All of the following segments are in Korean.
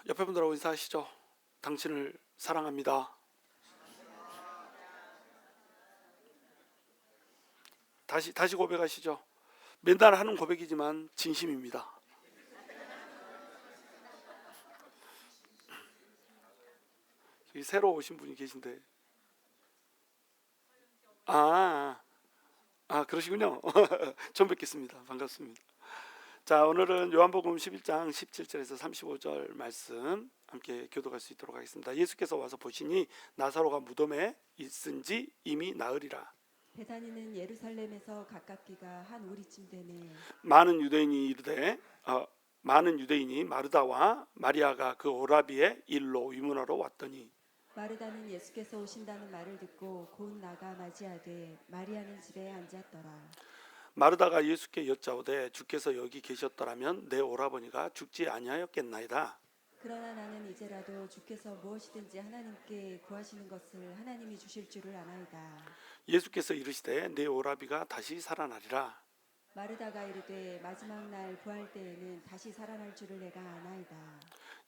옆에 분들하고 인사하시죠. 당신을 사랑합니다. 다시 고백하시죠. 맨날 하는 고백이지만 진심입니다. 여기 새로 오신 분이 계신데. 아, 그러시군요. 처음 뵙겠습니다. 반갑습니다. 자, 오늘은 요한복음 11장 17절에서 35절 말씀 함께 교독할 수 있도록 하겠습니다. 예수께서 와서 보시니 나사로가 무덤에 있은지 이미 나으리라. 베다니는 예루살렘에서 가깝기가 한 우리쯤 되네. 많은 유대인이 이르되 많은 유대인이 마르다와 마리아가 그 오라비의 일로 위문하러 왔더니 마르다는 예수께서 오신다는 말을 듣고 곧 나가 맞이하되 마리아는 집에 앉았더라. 마르다가 예수께 여짜오되 주께서 여기 계셨더라면 내 오라버니가 죽지 아니하였겠나이다. 그러나 나는 이제라도 주께서 무엇이든지 하나님께 구하시는 것을 하나님이 주실 줄을 아나이다. 예수께서 이르시되 내 오라비가 다시 살아나리라. 마르다가 이르되 마지막 날 부활 때에는 다시 살아날 줄을 내가 아나이다.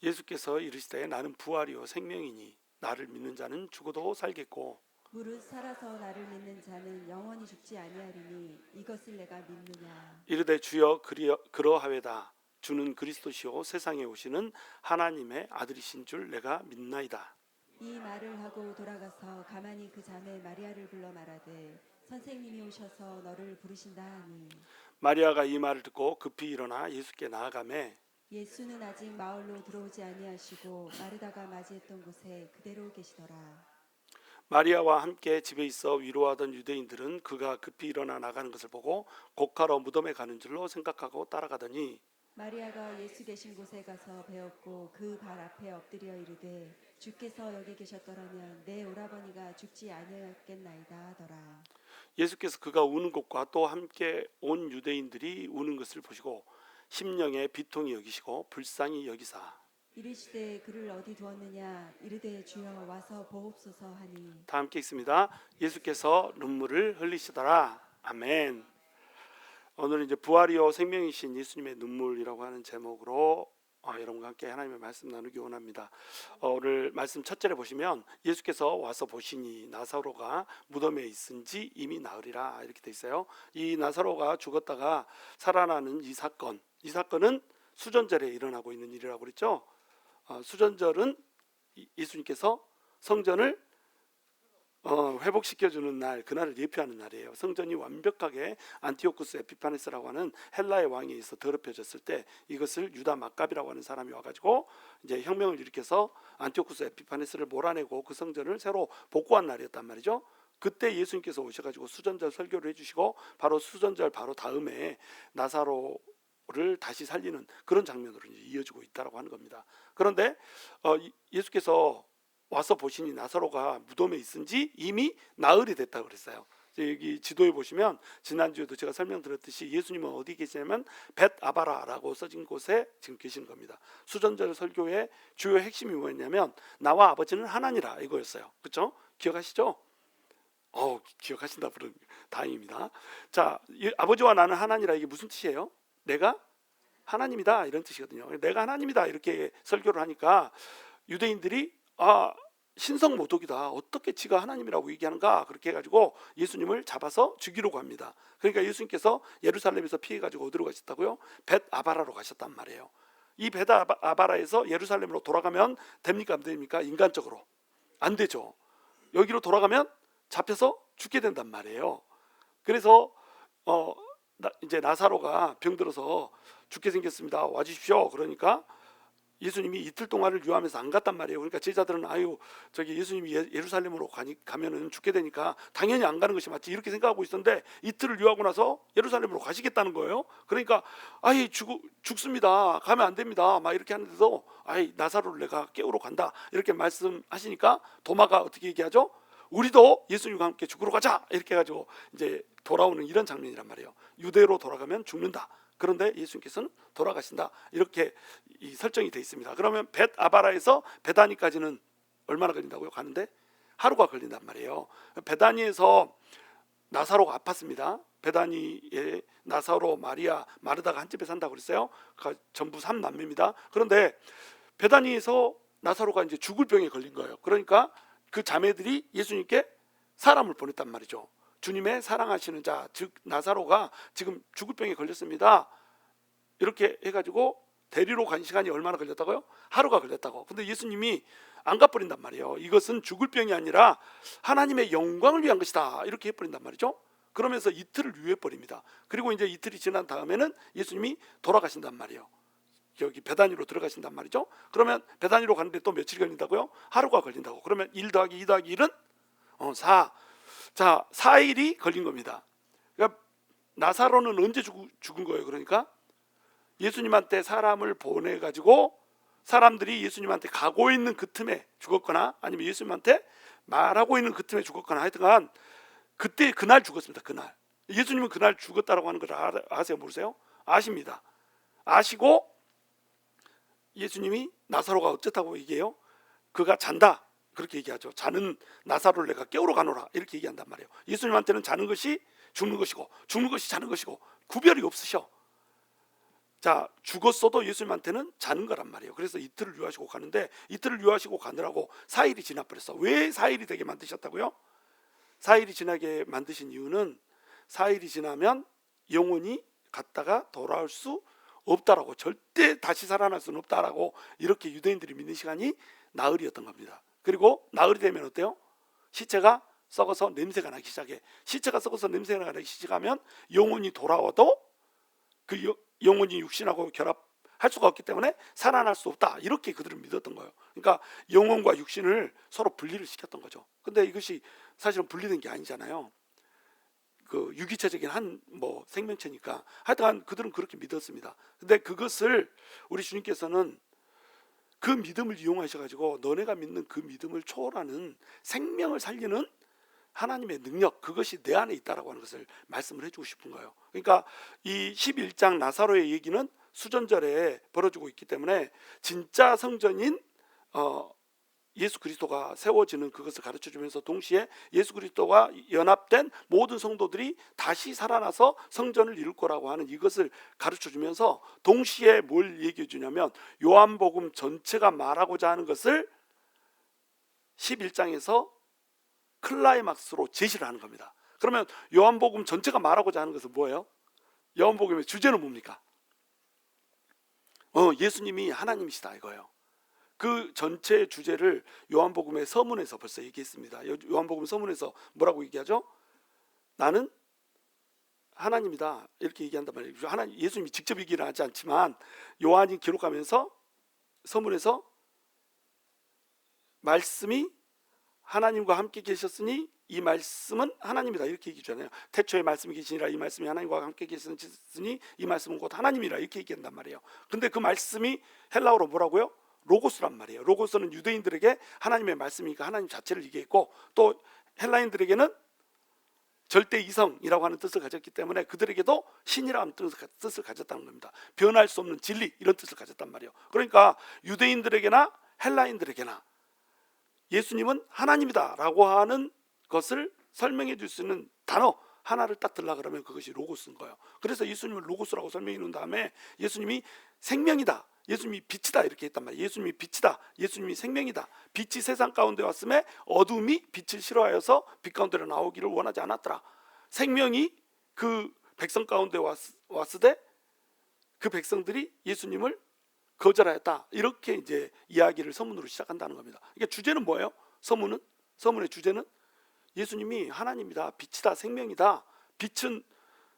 예수께서 이르시되 나는 부활이요 생명이니 나를 믿는 자는 죽어도 살겠고 무릇 살아서 나를 믿는 자는 영원히 죽지 아니하리니 이것을 내가 믿느냐. 이르되 주여 그러하외다. 주는 그리스도시요 세상에 오시는 하나님의 아들이신 줄 내가 믿나이다. 이 말을 하고 돌아가서 가만히 그 자매 마리아를 불러 말하되 선생님이 오셔서 너를 부르신다 하니 마리아가 이 말을 듣고 급히 일어나 예수께 나아가매 예수는 아직 마을로 들어오지 아니하시고 마르다가 맞이했던 곳에 그대로 계시더라. 마리아와 함께 집에 있어 위로하던 유대인들은 그가 급히 일어나 나가는 것을 보고 곡하러 무덤에 가는 줄로 생각하고 따라가더니 마리아가 예수 계신 곳에 가서 배웠고 그 발 앞에 엎드려 이르되 주께서 여기 계셨더라면 내 오라버니가 죽지 아니하였겠나이다 하더라. 예수께서 그가 우는 것과 또 함께 온 유대인들이 우는 것을 보시고 심령에 비통히 여기시고 불쌍히 여기사 이르시되 그를 어디 두었느냐. 이르되 주여 와서 보옵소서 하니 다 함께 읽습니다. 예수께서 눈물을 흘리시더라. 아멘. 오늘은 이제 부활이요 생명이신 예수님의 눈물이라고 하는 제목으로 여러분과 함께 하나님의 말씀 나누기 원합니다. 오늘 말씀 첫 절에 보시면 예수께서 와서 보시니 나사로가 무덤에 있은지 이미 나으리라 이렇게 돼 있어요. 이 나사로가 죽었다가 살아나는 이 사건은 수전절에 일어나고 있는 일이라고 그랬죠. 수전절은 예수님께서 성전을 회복시켜주는 날, 그날을 예표하는 날이에요. 성전이 완벽하게 안티오쿠스 에피파네스라고 하는 헬라의 왕에 의해서 더럽혀졌을 때 이것을 유다 막갑이라고 하는 사람이 와가지고 이제 혁명을 일으켜서 안티오쿠스 에피파네스를 몰아내고 그 성전을 새로 복구한 날이었단 말이죠. 그때 예수님께서 오셔가지고 수전절 설교를 해주시고 바로 수전절 바로 다음에 나사로를 다시 살리는 그런 장면으로 이제 이어지고 있다라고 하는 겁니다. 그런데 예수께서 와서 보시니 나사로가 무덤에 있은지 이미 나흘이 됐다고 그랬어요. 여기 지도에 보시면 지난주에도 제가 설명드렸듯이 예수님은 어디 계시냐면 벳아바라라고 써진 곳에 지금 계시는 겁니다. 수전절 설교의 주요 핵심이 뭐였냐면 나와 아버지는 하나니라 이거였어요. 그렇죠? 기억하시죠? 기억하신다. 다행입니다. 자, 아버지와 나는 하나니라 이게 무슨 뜻이에요? 내가 하나님이다 이런 뜻이거든요. 내가 하나님이다 이렇게 설교를 하니까 유대인들이 신성모독이다. 어떻게 지가 하나님이라고 얘기하는가? 그렇게 해가지고 예수님을 잡아서 죽이려고 합니다. 그러니까 예수님께서 예루살렘에서 피해가지고 어디로 가셨다고요? 벳아바라로 가셨단 말이에요. 이 벳아바라에서 예루살렘으로 돌아가면 됩니까? 안 됩니까? 인간적으로 안 되죠. 여기로 돌아가면 잡혀서 죽게 된단 말이에요. 그래서 이제 나사로가 병들어서 죽게 생겼습니다. 와주십시오. 그러니까 예수님이 이틀 동안을 유하면서 안 갔단 말이에요. 그러니까 제자들은 저기 예수님이 예루살렘으로 가면은 죽게 되니까 당연히 안 가는 것이 맞지 이렇게 생각하고 있었는데 이틀을 유하고 나서 예루살렘으로 가시겠다는 거예요. 그러니까 죽습니다. 가면 안 됩니다. 막 이렇게 하는데도 나사로를 내가 깨우러 간다 이렇게 말씀하시니까 도마가 어떻게 얘기하죠? 우리도 예수님과 함께 죽으러 가자 이렇게 해가지고 이제 돌아오는 이런 장면이란 말이에요. 유대로 돌아가면 죽는다. 그런데 예수님께서는 돌아가신다. 이렇게 이 설정이 되어 있습니다. 그러면 벳아바라에서 베다니까지는 얼마나 걸린다고요? 가는데 하루가 걸린단 말이에요. 베다니에서 나사로가 아팠습니다. 베다니에 나사로, 마리아, 마르다가 한 집에 산다고 그랬어요. 전부 3남매입니다. 그런데 베다니에서 나사로가 이제 죽을 병에 걸린 거예요. 그러니까 그 자매들이 예수님께 사람을 보냈단 말이죠. 주님의 사랑하시는 자, 즉 나사로가 지금 죽을 병에 걸렸습니다. 이렇게 해가지고 데리러 간 시간이 얼마나 걸렸다고요? 하루가 걸렸다고. 근데 예수님이 안 가버린단 말이에요. 이것은 죽을 병이 아니라 하나님의 영광을 위한 것이다, 이렇게 해버린단 말이죠. 그러면서 이틀을 유예버립니다. 그리고 이제 이틀이 지난 다음에는 예수님이 돌아가신단 말이에요. 여기 베다니로 들어가신단 말이죠. 그러면 베다니로 가는데 또 며칠 걸린다고요? 하루가 걸린다고. 그러면 1 더하기 2 더하기 1은 4. 자, 4일이 걸린 겁니다. 그러니까 나사로는 언제 죽은 거예요? 그러니까 예수님한테 사람을 보내가지고 사람들이 예수님한테 가고 있는 그 틈에 죽었거나 아니면 예수님한테 말하고 있는 그 틈에 죽었거나 하여튼간 그때 그날 죽었습니다. 그날. 예수님은 그날 죽었다라고 하는 걸 아세요? 모르세요? 아십니다. 아시고 예수님이 나사로가 어쨌다고 얘기해요? 그가 잔다, 그렇게 얘기하죠. 자는 나사로를 내가 깨우러 가노라, 이렇게 얘기한단 말이에요. 예수님한테는 자는 것이 죽는 것이고 죽는 것이 자는 것이고 구별이 없으셔. 자, 죽었어도 예수님한테는 자는 거란 말이에요. 그래서 이틀을 유하시고 가는데 이틀을 유하시고 가느라고 4일이 지나버렸어. 왜 4일이 되게 만드셨다고요? 4일이 지나게 만드신 이유는 4일이 지나면 영혼이 갔다가 돌아올 수 없다라고, 절대 다시 살아날 수는 없다라고 이렇게 유대인들이 믿는 시간이 나흘이었던 겁니다. 그리고 나흘이 되면 어때요? 시체가 썩어서 냄새가 나기 시작해. 시체가 썩어서 냄새가 나기 시작하면 영혼이 돌아와도 그 영혼이 육신하고 결합할 수가 없기 때문에 살아날 수 없다, 이렇게 그들은 믿었던 거예요. 그러니까 영혼과 육신을 서로 분리를 시켰던 거죠. 근데 이것이 사실은 분리된 게 아니잖아요. 그 유기체적인 한 생명체니까 하여튼 그들은 그렇게 믿었습니다. 근데 그것을 우리 주님께서는 그 믿음을 이용하셔가지고 너네가 믿는 그 믿음을 초월하는 생명을 살리는 하나님의 능력, 그것이 내 안에 있다라고 하는 것을 말씀을 해주고 싶은 거예요. 그러니까 이 11장 나사로의 얘기는 수전절에 벌어지고 있기 때문에 진짜 성전인 예수 그리스도가 세워지는 그것을 가르쳐주면서 동시에 예수 그리스도와 연합된 모든 성도들이 다시 살아나서 성전을 이룰 거라고 하는 이것을 가르쳐주면서 동시에 뭘 얘기해 주냐면 요한복음 전체가 말하고자 하는 것을 11장에서 클라이막스로 제시를 하는 겁니다. 그러면 요한복음 전체가 말하고자 하는 것은 뭐예요? 요한복음의 주제는 뭡니까? 예수님이 하나님이시다, 이거예요. 그 전체 주제를 요한복음의 서문에서 벌써 얘기했습니다. 요한복음 서문에서 뭐라고 얘기하죠? 나는 하나님이다, 이렇게 얘기한단 말이에요. 예수님이 직접 얘기를 하지 않지만 요한이 기록하면서 서문에서 말씀이 하나님과 함께 계셨으니 이 말씀은 하나님이다, 이렇게 얘기하잖아요. 태초에 말씀이 계시니라, 이 말씀이 하나님과 함께 계셨으니 이 말씀은 곧 하나님이라, 이렇게 얘기한단 말이에요. 근데 그 말씀이 헬라어로 뭐라고요? 로고스란 말이에요. 로고스는 유대인들에게 하나님의 말씀이니까 하나님 자체를 얘기했고, 또 헬라인들에게는 절대 이성이라고 하는 뜻을 가졌기 때문에 그들에게도 신이라는 뜻을 가졌다는 겁니다. 변할 수 없는 진리, 이런 뜻을 가졌단 말이에요. 그러니까 유대인들에게나 헬라인들에게나 예수님은 하나님이다 라고 하는 것을 설명해 줄 수 있는 단어 하나를 딱 들라 그러면 그것이 로고스인 거예요. 그래서 예수님을 로고스라고 설명해 놓은 다음에 예수님이 생명이다, 예수님이 빛이다, 이렇게 했단 말이에요. 예수님이 빛이다, 예수님이 생명이다. 빛이 세상 가운데 왔음에 어둠이 빛을 싫어하여서 빛 가운데로 나오기를 원하지 않았더라. 생명이 그 백성 가운데 왔으되 그 백성들이 예수님을 거절하였다, 이렇게 이제 이야기를 서문으로 시작한다는 겁니다. 그러니까 주제는 뭐예요? 서문의 주제는 예수님이 하나님이다, 빛이다, 생명이다. 빛은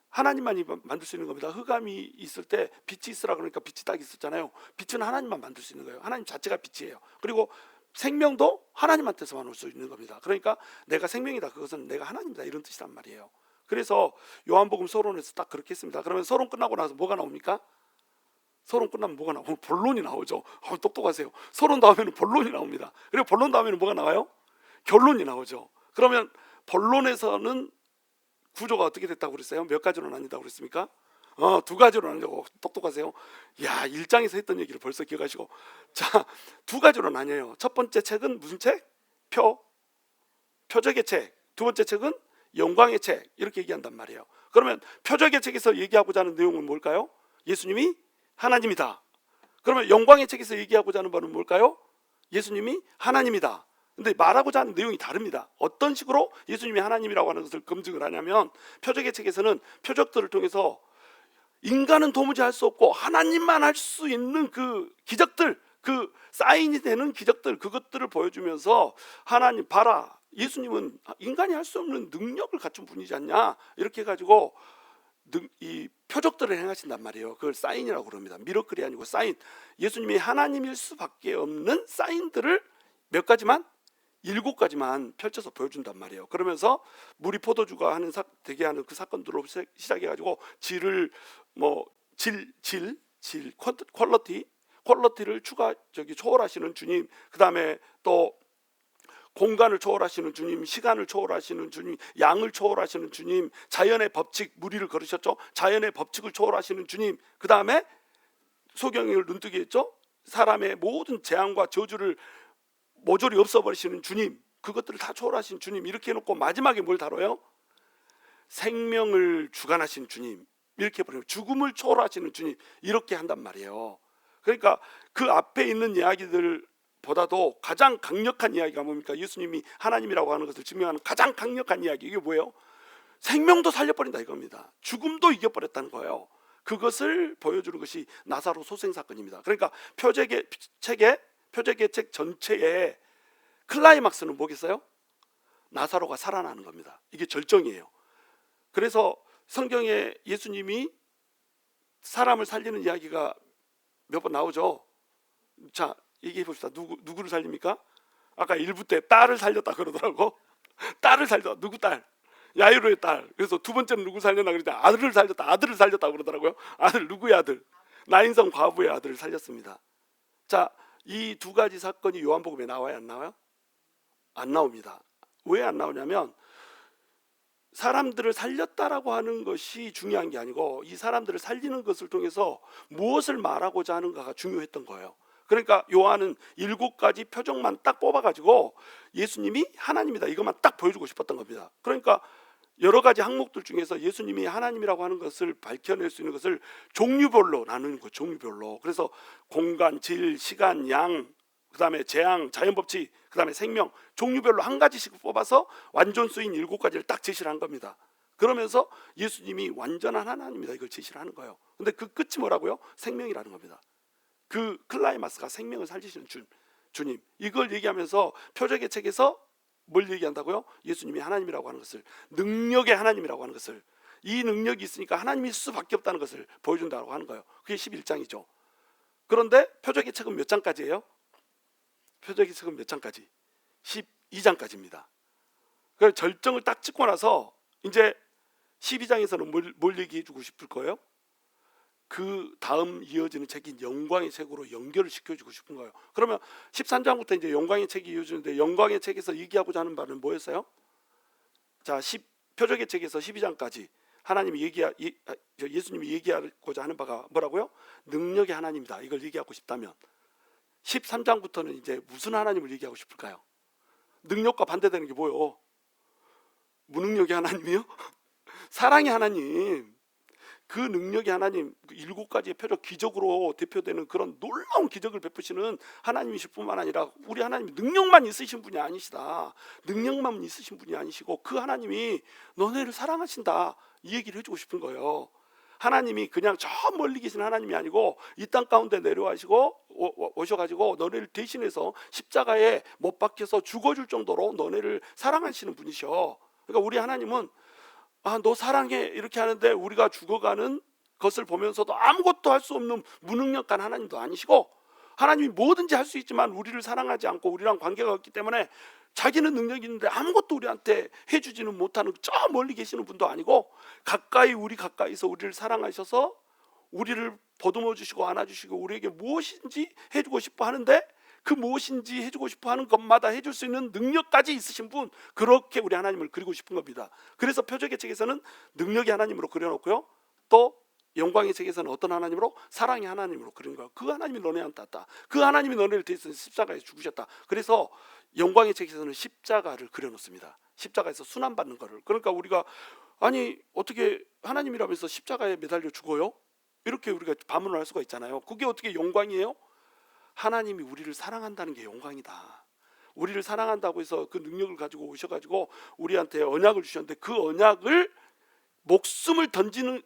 하나님만이 만들 수 있는 겁니다. 흑암이 있을 때 빛이 있으라 그러니까 빛이 딱 있었잖아요. 빛은 하나님만 만들 수 있는 거예요. 하나님 자체가 빛이에요. 그리고 생명도 하나님한테서만 올 수 있는 겁니다. 그러니까 내가 생명이다, 그것은 내가 하나님이다, 이런 뜻이란 말이에요. 그래서 요한복음 서론에서 딱 그렇게 했습니다. 그러면 서론 끝나고 나서 뭐가 나옵니까? 서론 끝나면 뭐가 나오고? 본론이 나오죠. 똑똑하세요. 서론 다음에는 본론이 나옵니다. 그리고 본론 다음에는 뭐가 나와요? 결론이 나오죠. 그러면 본론에서는 구조가 어떻게 됐다고 그랬어요? 몇 가지로 나뉜다고 그랬습니까? 2가지로 나뉘고. 똑똑하세요. 야, 1장에서 했던 얘기를 벌써 기억하시고. 자, 2가지로 나뉘어요. 첫 번째 책은 무슨 책? 표적의 책. 두 번째 책은 영광의 책, 이렇게 얘기한단 말이에요. 그러면 표적의 책에서 얘기하고자 하는 내용은 뭘까요? 예수님이 하나님이다. 그러면 영광의 책에서 얘기하고자 하는 바는 뭘까요? 예수님이 하나님이다. 근데 말하고자 하는 내용이 다릅니다. 어떤 식으로 예수님이 하나님이라고 하는 것을 검증을 하냐면, 표적의 책에서는 표적들을 통해서 인간은 도무지 할 수 없고 하나님만 할 수 있는 그 기적들, 그 사인이 되는 기적들, 그것들을 보여주면서 하나님 봐라, 예수님은 인간이 할 수 없는 능력을 갖춘 분이지 않냐, 이렇게 해가지고 이 표적들을 행하신단 말이에요. 그걸 사인이라고 그럽니다. 미러클이 아니고 사인. 예수님이 하나님일 수밖에 없는 사인들을 몇 가지만, 7가지만 펼쳐서 보여준단 말이에요. 그러면서 물이 포도주가 되게 하는 그 사건들로 시작해가지고 질을 퀄러티를 초월하시는 주님, 그 다음에 또 공간을 초월하시는 주님, 시간을 초월하시는 주님, 양을 초월하시는 주님, 자연의 법칙, 무리를 걸으셨죠. 자연의 법칙을 초월하시는 주님, 그 다음에 소경을 눈뜨게 했죠. 사람의 모든 재앙과 저주를 모조리 없어버리시는 주님, 그것들을 다 초월하신 주님, 이렇게 해놓고 마지막에 뭘 다뤄요? 생명을 주관하신 주님, 이렇게 해버려요. 죽음을 초월하시는 주님, 이렇게 한단 말이에요. 그러니까 그 앞에 있는 이야기들보다도 가장 강력한 이야기가 뭡니까? 예수님이 하나님이라고 하는 것을 증명하는 가장 강력한 이야기, 이게 뭐예요? 생명도 살려버린다 이겁니다. 죽음도 이겨버렸다는 거예요. 그것을 보여주는 것이 나사로 소생 사건입니다. 그러니까 표적의 책 전체의 클라이막스는 뭐겠어요? 나사로가 살아나는 겁니다. 이게 절정이에요. 그래서 성경에 예수님이 사람을 살리는 이야기가 몇 번 나오죠. 자, 얘기해 봅시다. 누구를 살립니까? 아까 1부 때 딸을 살렸다 그러더라고. 딸을 살렸다. 누구 딸? 야이로의 딸. 그래서 두 번째는 누구 살렸나 그랬더니 아들을 살렸다 그러더라고요. 아들, 누구의 아들? 나인성 과부의 아들을 살렸습니다. 자, 이 2가지 사건이 요한복음에 나와요, 안 나와요? 안 나옵니다. 왜 안 나오냐면, 사람들을 살렸다라고 하는 것이 중요한 게 아니고 이 사람들을 살리는 것을 통해서 무엇을 말하고자 하는가가 중요했던 거예요. 그러니까 요한은 7가지 표적만 딱 뽑아가지고 예수님이 하나님이다, 이것만 딱 보여주고 싶었던 겁니다. 그러니까 여러 가지 항목들 중에서 예수님이 하나님이라고 하는 것을 밝혀낼 수 있는 것을 종류별로 나누는 거예요. 종류별로. 그래서 공간, 질, 시간, 양, 그 다음에 재앙, 자연법칙, 그 다음에 생명, 종류별로 한 가지씩 뽑아서 완전수인 7가지를 딱 제시를 한 겁니다. 그러면서 예수님이 완전한 하나님이다, 이걸 제시를 하는 거예요. 근데 그 끝이 뭐라고요? 생명이라는 겁니다. 그 클라이마스가 생명을 살리시는 주님, 이걸 얘기하면서 표적의 책에서 뭘 얘기한다고요? 예수님이 하나님이라고 하는 것을, 능력의 하나님이라고 하는 것을, 이 능력이 있으니까 하나님일 수밖에 없다는 것을 보여준다고 하는 거예요. 그게 11장이죠. 그런데 표적의 책은 몇 장까지예요? 표적의 책은 몇 장까지? 12장까지입니다. 그 절정을 딱 찍고 나서 이제 12장에서는 뭘 얘기해 주고 싶을 거예요? 그 다음 이어지는 책인 영광의 책으로 연결을 시켜주고 싶은 거예요. 그러면 13장부터 이제 영광의 책이 이어지는데, 영광의 책에서 얘기하고자 하는 바는 뭐였어요? 자, 표적의 책에서 12장까지 예수님이 얘기하고자 하는 바가 뭐라고요? 능력의 하나님이다, 이걸 얘기하고 싶다면 13장부터는 이제 무슨 하나님을 얘기하고 싶을까요? 능력과 반대되는 게 뭐예요? 무능력의 하나님이요? 사랑의 하나님, 그 능력의 하나님, 7가지의 표적, 기적으로 대표되는 그런 놀라운 기적을 베푸시는 하나님이실 뿐만 아니라 우리 하나님이 능력만 있으신 분이 아니시다, 능력만 있으신 분이 아니시고 그 하나님이 너네를 사랑하신다, 이 얘기를 해주고 싶은 거예요. 하나님이 그냥 저 멀리 계신 하나님이 아니고 이 땅 가운데 오셔가지고 너네를 대신해서 십자가에 못 박혀서 죽어줄 정도로 너네를 사랑하시는 분이셔. 그러니까 우리 하나님은 너 사랑해 이렇게 하는데 우리가 죽어가는 것을 보면서도 아무것도 할 수 없는 무능력한 하나님도 아니시고, 하나님이 뭐든지 할 수 있지만 우리를 사랑하지 않고 우리랑 관계가 없기 때문에 자기는 능력이 있는데 아무것도 우리한테 해주지는 못하는 저 멀리 계시는 분도 아니고, 우리 가까이서 우리를 사랑하셔서 우리를 보듬어 주시고 안아주시고 우리에게 무엇인지 해주고 싶어 하는데, 그 무엇인지 해주고 싶어 하는 것마다 해줄 수 있는 능력까지 있으신 분, 그렇게 우리 하나님을 그리고 싶은 겁니다. 그래서 표적의 책에서는 능력의 하나님으로 그려놓고요, 또 영광의 책에서는 어떤 하나님으로? 사랑의 하나님으로 그린 거예요. 그 하나님이 너네한테 왔다, 그 하나님이 너네를 대해서 십자가에 죽으셨다. 그래서 영광의 책에서는 십자가를 그려놓습니다. 십자가에서 순환받는 거를. 그러니까 우리가 어떻게 하나님이라면서 십자가에 매달려 죽어요? 이렇게 우리가 반문을 할 수가 있잖아요. 그게 어떻게 영광이에요? 하나님이 우리를 사랑한다는 게 영광이다. 우리를 사랑한다고 해서 그 능력을 가지고 오셔가지고 우리한테 언약을 주셨는데 그 언약을 목숨을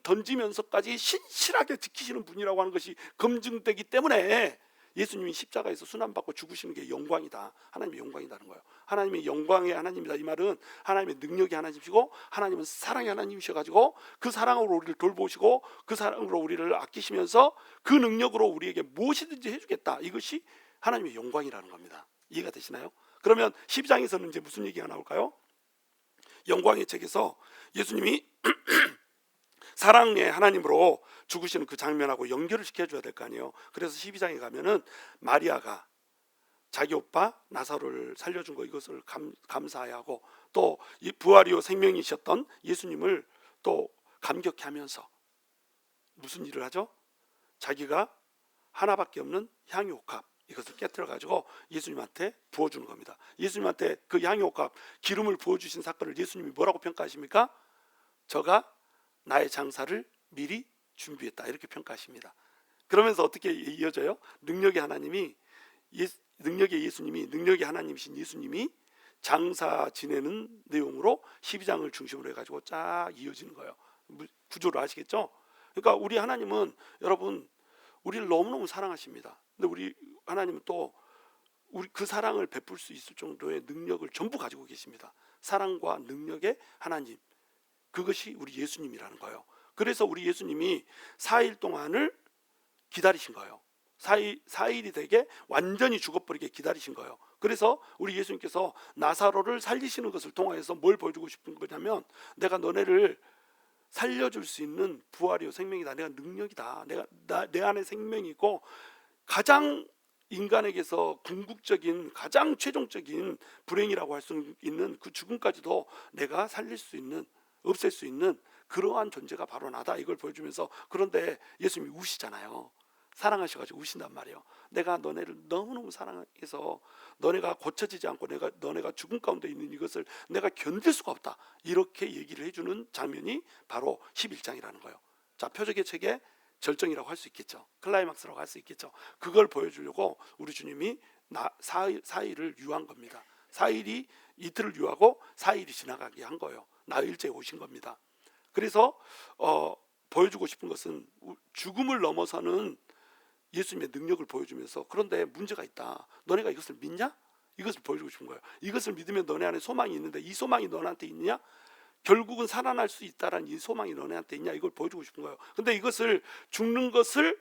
던지면서까지 신실하게 지키시는 분이라고 하는 것이 검증되기 때문에 예수님이 십자가에서 순환받고 죽으시는 게 영광이다. 하나님의 영광이라는 거예요. 하나님의 영광의 하나님이다. 이 말은 하나님의 능력의 하나님이시고 하나님은 사랑의 하나님이셔가지고 그 사랑으로 우리를 돌보시고 그 사랑으로 우리를 아끼시면서 그 능력으로 우리에게 무엇이든지 해주겠다. 이것이 하나님의 영광이라는 겁니다. 이해가 되시나요? 그러면 12장에서는 이제 무슨 얘기가 나올까요? 영광의 책에서 예수님이 사랑의 하나님으로 죽으시는 그 장면하고 연결을 시켜줘야 될 거 아니에요. 그래서 12장에 가면은 마리아가 자기 오빠 나사로를 살려준 거 이것을 감사하고 또 이 부활이요 생명이셨던 예수님을 또 감격해 하면서 무슨 일을 하죠? 자기가 하나밖에 없는 향유옥합 이것을 깨뜨려 가지고 예수님한테 부어주는 겁니다. 예수님한테 그 향유옥합 기름을 부어주신 사건을 예수님이 뭐라고 평가하십니까? 저가 나의 장사를 미리 준비했다 이렇게 평가하십니다. 그러면서 어떻게 이어져요? 능력의 하나님이 능력의 예수님이 능력의 하나님이신 예수님이 장사 지내는 내용으로 12장을 중심으로 해가지고 쫙 이어지는 거예요. 구조를 아시겠죠? 그러니까 우리 하나님은 여러분 우리를 너무너무 사랑하십니다. 근데 우리 하나님은 또 우리 그 사랑을 베풀 수 있을 정도의 능력을 전부 가지고 계십니다. 사랑과 능력의 하나님 그것이 우리 예수님이라는 거예요. 그래서 우리 예수님이 4일 동안을 기다리신 거예요. 4일이 되게 완전히 죽어버리게 기다리신 거예요. 그래서 우리 예수님께서 나사로를 살리시는 것을 통해서 뭘 보여주고 싶은 거냐면 내가 너네를 살려줄 수 있는 부활이요 생명이다. 내가 능력이다. 내 안에 생명이 있고 가장 인간에게서 궁극적인 가장 최종적인 불행이라고 할 수 있는 그 죽음까지도 내가 살릴 수 있는 없앨 수 있는 그러한 존재가 바로 나다 이걸 보여주면서 그런데 예수님이 우시잖아요. 사랑하셔가지고 우신단 말이에요. 내가 너네를 너무너무 사랑해서 너네가 고쳐지지 않고 너네가 죽음 가운데 있는 이것을 내가 견딜 수가 없다 이렇게 얘기를 해주는 장면이 바로 11장이라는 거예요. 자, 표적의 책의 절정이라고 할 수 있겠죠. 클라이막스라고 할 수 있겠죠. 그걸 보여주려고 우리 주님이 4일을 유한 겁니다. 4일이 이틀을 유하고 4일이 지나가게 한 거예요. 나흘째 오신 겁니다. 그래서 보여주고 싶은 것은 죽음을 넘어서는 예수님의 능력을 보여주면서 그런데 문제가 있다. 너네가 이것을 믿냐? 이것을 보여주고 싶은 거예요. 이것을 믿으면 너네 안에 소망이 있는데 이 소망이 너네한테 있느냐? 결국은 살아날 수 있다라는 이 소망이 너네한테 있냐? 이걸 보여주고 싶은 거예요. 근데 이것을 죽는 것을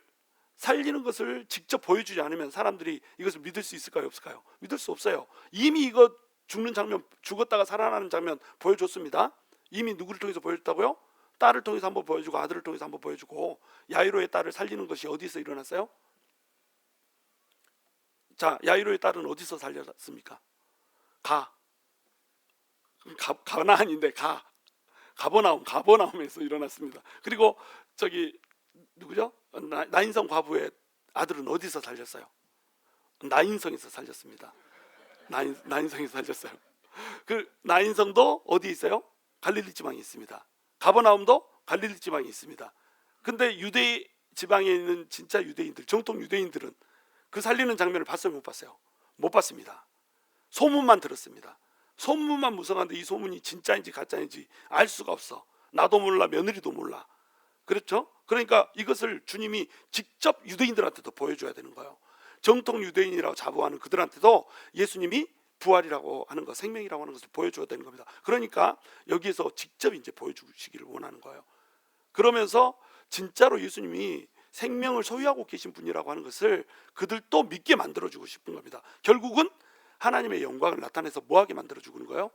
살리는 것을 직접 보여주지 않으면 사람들이 이것을 믿을 수 있을까요? 없을까요? 믿을 수 없어요. 이미 이거 죽는 장면, 죽었다가 살아나는 장면 보여줬습니다. 이미 누구를 통해서 보여줬다고요? 딸을 통해서 한번 보여주고 아들을 통해서 한번 보여주고 야이로의 딸을 살리는 것이 어디서 일어났어요? 자, 야이로의 딸은 어디서 살렸습니까? 가나안인데 가버나움에서 일어났습니다. 그리고 저기 누구죠? 나인성 과부의 아들은 어디서 살렸어요? 나인성에서 살렸습니다. 나인성에서 살렸어요. 그 나인성도 어디 있어요? 갈릴리 지방에 있습니다. 가버나움도 갈릴리 지방에 있습니다. 근데 유대 지방에 있는 진짜 유대인들, 정통 유대인들은 그 살리는 장면을 봤어요, 못 봤어요? 못 봤습니다. 소문만 들었습니다. 소문만 무성한데 이 소문이 진짜인지 가짜인지 알 수가 없어. 나도 몰라, 며느리도 몰라. 그렇죠? 그러니까 이것을 주님이 직접 유대인들한테도 보여줘야 되는 거예요. 정통 유대인이라고 자부하는 그들한테도 예수님이 부활이라고 하는 것, 생명이라고 하는 것을 보여줘야 되는 겁니다. 그러니까 여기에서 직접 이제 보여주시기를 원하는 거예요. 그러면서 진짜로 예수님이 생명을 소유하고 계신 분이라고 하는 것을 그들도 믿게 만들어주고 싶은 겁니다. 결국은 하나님의 영광을 나타내서 뭐하게 만들어주는 거예요?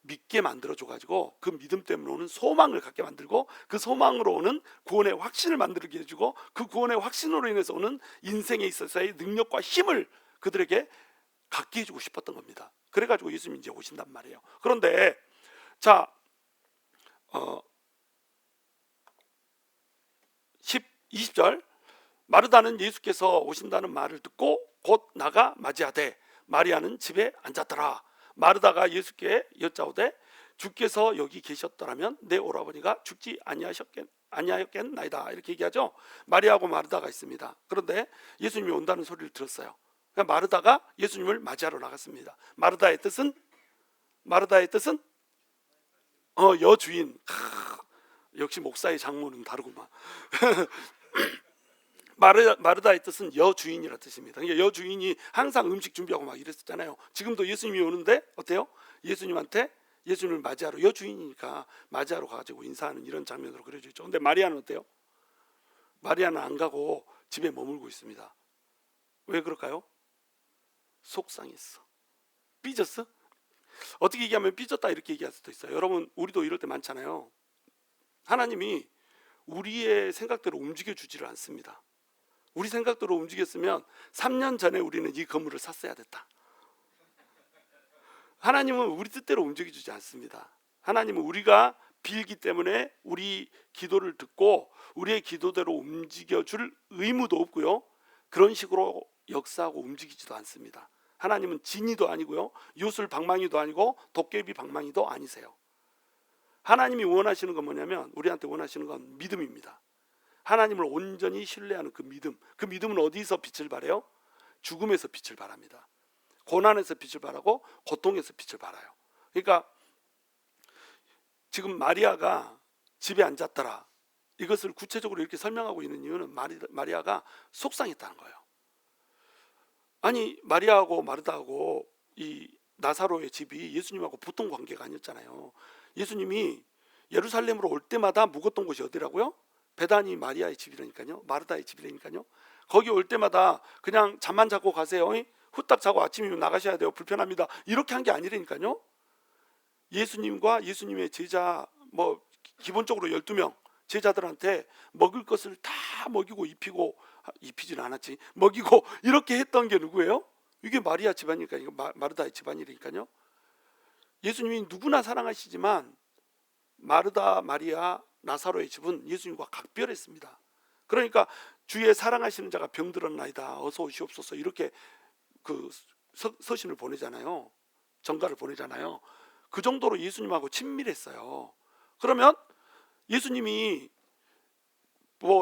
믿게 만들어줘가지고 그 믿음 때문에 오는 소망을 갖게 만들고 그 소망으로 오는 구원의 확신을 만들게 해주고 그 구원의 확신으로 인해서 오는 인생에 있어서의 능력과 힘을 그들에게 갖게 해주고 싶었던 겁니다. 그래가지고 예수님이 이제 오신단 말이에요. 그런데 자 20절 마르다는 예수께서 오신다는 말을 듣고 곧 나가 맞이하되 마리아는 집에 앉았더라. 마르다가 예수께 여짜오되 주께서 여기 계셨더라면 내 오라버니가 죽지 아니하였겠나이다 이렇게 얘기하죠. 마리아하고 마르다가 있습니다. 그런데 예수님이 온다는 소리를 들었어요. 그러니까 마르다가 예수님을 맞이하러 나갔습니다. 마르다의 뜻은 여주인. 역시 목사의 장모는 다르구만. 마르다의 뜻은 여주인이라 뜻입니다. 그러니까 여주인이 항상 음식 준비하고 막 이랬었잖아요. 지금도 예수님이 오는데 어때요? 예수님을 맞이하러, 여주인이니까 맞이하러 가지고 인사하는 이런 장면으로 그려져 있죠. 근데 마리아는 어때요? 마리아는 안 가고 집에 머물고 있습니다. 왜 그럴까요? 속상했어. 삐졌어? 어떻게 얘기하면 삐졌다 이렇게 얘기할 수도 있어요. 여러분, 우리도 이럴 때 많잖아요. 하나님이 우리의 생각대로 움직여 주지를 않습니다. 우리 생각대로 움직였으면 3년 전에 우리는 이 건물을 샀어야 됐다. 하나님은 우리 뜻대로 움직여 주지 않습니다. 하나님은 우리가 빌기 때문에 우리 기도를 듣고 우리의 기도대로 움직여 줄 의무도 없고요, 그런 식으로 역사하고 움직이지도 않습니다. 하나님은 진이도 아니고요, 요술 방망이도 아니고 도깨비 방망이도 아니세요. 하나님이 원하시는 건 뭐냐면, 우리한테 원하시는 건 믿음입니다. 하나님을 온전히 신뢰하는 그 믿음. 그 믿음은 어디서 빛을 발해요? 죽음에서 빛을 발합니다. 고난에서 빛을 발하고 고통에서 빛을 발해요. 그러니까 지금 마리아가 집에 앉았더라, 이것을 구체적으로 이렇게 설명하고 있는 이유는 마리아가 속상했다는 거예요. 아니, 마리아하고 마르다하고 이 나사로의 집이 예수님하고 보통 관계가 아니었잖아요. 예수님이 예루살렘으로 올 때마다 묵었던 곳이 어디라고요? 베다니 마리아의 집이라니까요. 마르다의 집이라니까요. 거기 올 때마다 그냥 잠만 자고 가세요, 후딱 자고 아침이면 나가셔야 돼요, 불편합니다, 이렇게 한 게 아니라니까요. 예수님과 예수님의 제자, 기본적으로 12명 제자들한테 먹을 것을 다 먹이고 입히진 않았지, 먹이고 이렇게 했던 게 누구예요? 이게 마리아 집안이니까요. 마르다의 집안이니까요. 예수님이 누구나 사랑하시지만 마르다, 마리아, 나사로의 집은 예수님과 각별했습니다. 그러니까 주의 사랑하시는 자가 병들었나이다, 어서 오시옵소서, 이렇게 그 서신을 보내잖아요. 전가를 보내잖아요. 그 정도로 예수님하고 친밀했어요. 그러면 예수님이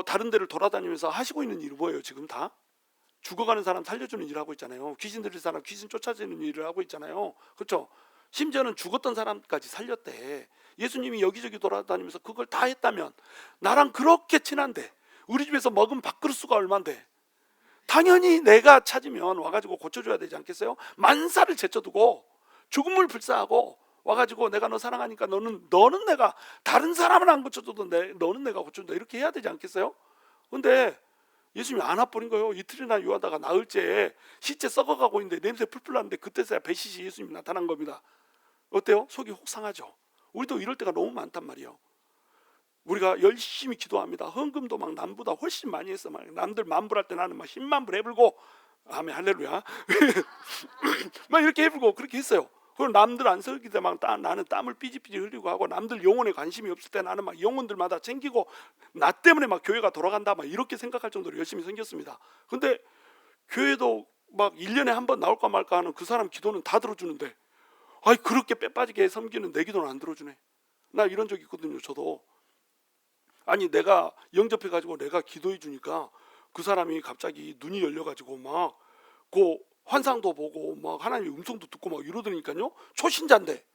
다른 데를 돌아다니면서 하시고 있는 일이 뭐예요? 지금 다 죽어가는 사람 살려주는 일을 하고 있잖아요. 귀신 들릴 사람 귀신 쫓아주는 일을 하고 있잖아요. 그렇죠? 심지어는 죽었던 사람까지 살렸대. 예수님이 여기저기 돌아다니면서 그걸 다 했다면, 나랑 그렇게 친한데 우리 집에서 먹은 밥그릇수가 얼만데 당연히 내가 찾으면 와가지고 고쳐줘야 되지 않겠어요? 만사를 제쳐두고 죽음을 불사하고 와가지고 내가 너 사랑하니까 너는 내가 다른 사람은 안 고쳐줘도 너는 내가 고쳐준다, 이렇게 해야 되지 않겠어요? 근데 예수님이 안 와버린 거예요. 이틀이나 유하다가 나흘째 시체 썩어가고 있는데 냄새 풀풀 나는데 그때서야 배시시 예수님이 나타난 겁니다. 어때요? 속이 혹상하죠. 우리도 이럴 때가 너무 많단 말이에요. 우리가 열심히 기도합니다. 헌금도 막 남보다 훨씬 많이 했어. 남들 만불할 때 나는 막 10만불 해불고, 아멘 할렐루야 막 이렇게 해불고 그렇게 했어요. 그럼 남들 안 설기 때 막 나는 땀을 삐지삐지 흘리고 하고, 남들 영혼에 관심이 없을 때 나는 막 영혼들마다 챙기고, 나 때문에 막 교회가 돌아간다 막 이렇게 생각할 정도로 열심히 생겼습니다. 근데 교회도 막 1년에 한 번 나올까 말까 하는 그 사람 기도는 다 들어주는데, 아이 그렇게 빼빠지게 섬기는 내 기도는 안 들어주네. 나 이런 적 있거든요. 저도 아니, 내가 영접해가지고 내가 기도해 주니까 그 사람이 갑자기 눈이 열려가지고 막 그 환상도 보고 막 하나님의 음성도 듣고 막 이러더니까요. 초신자인데.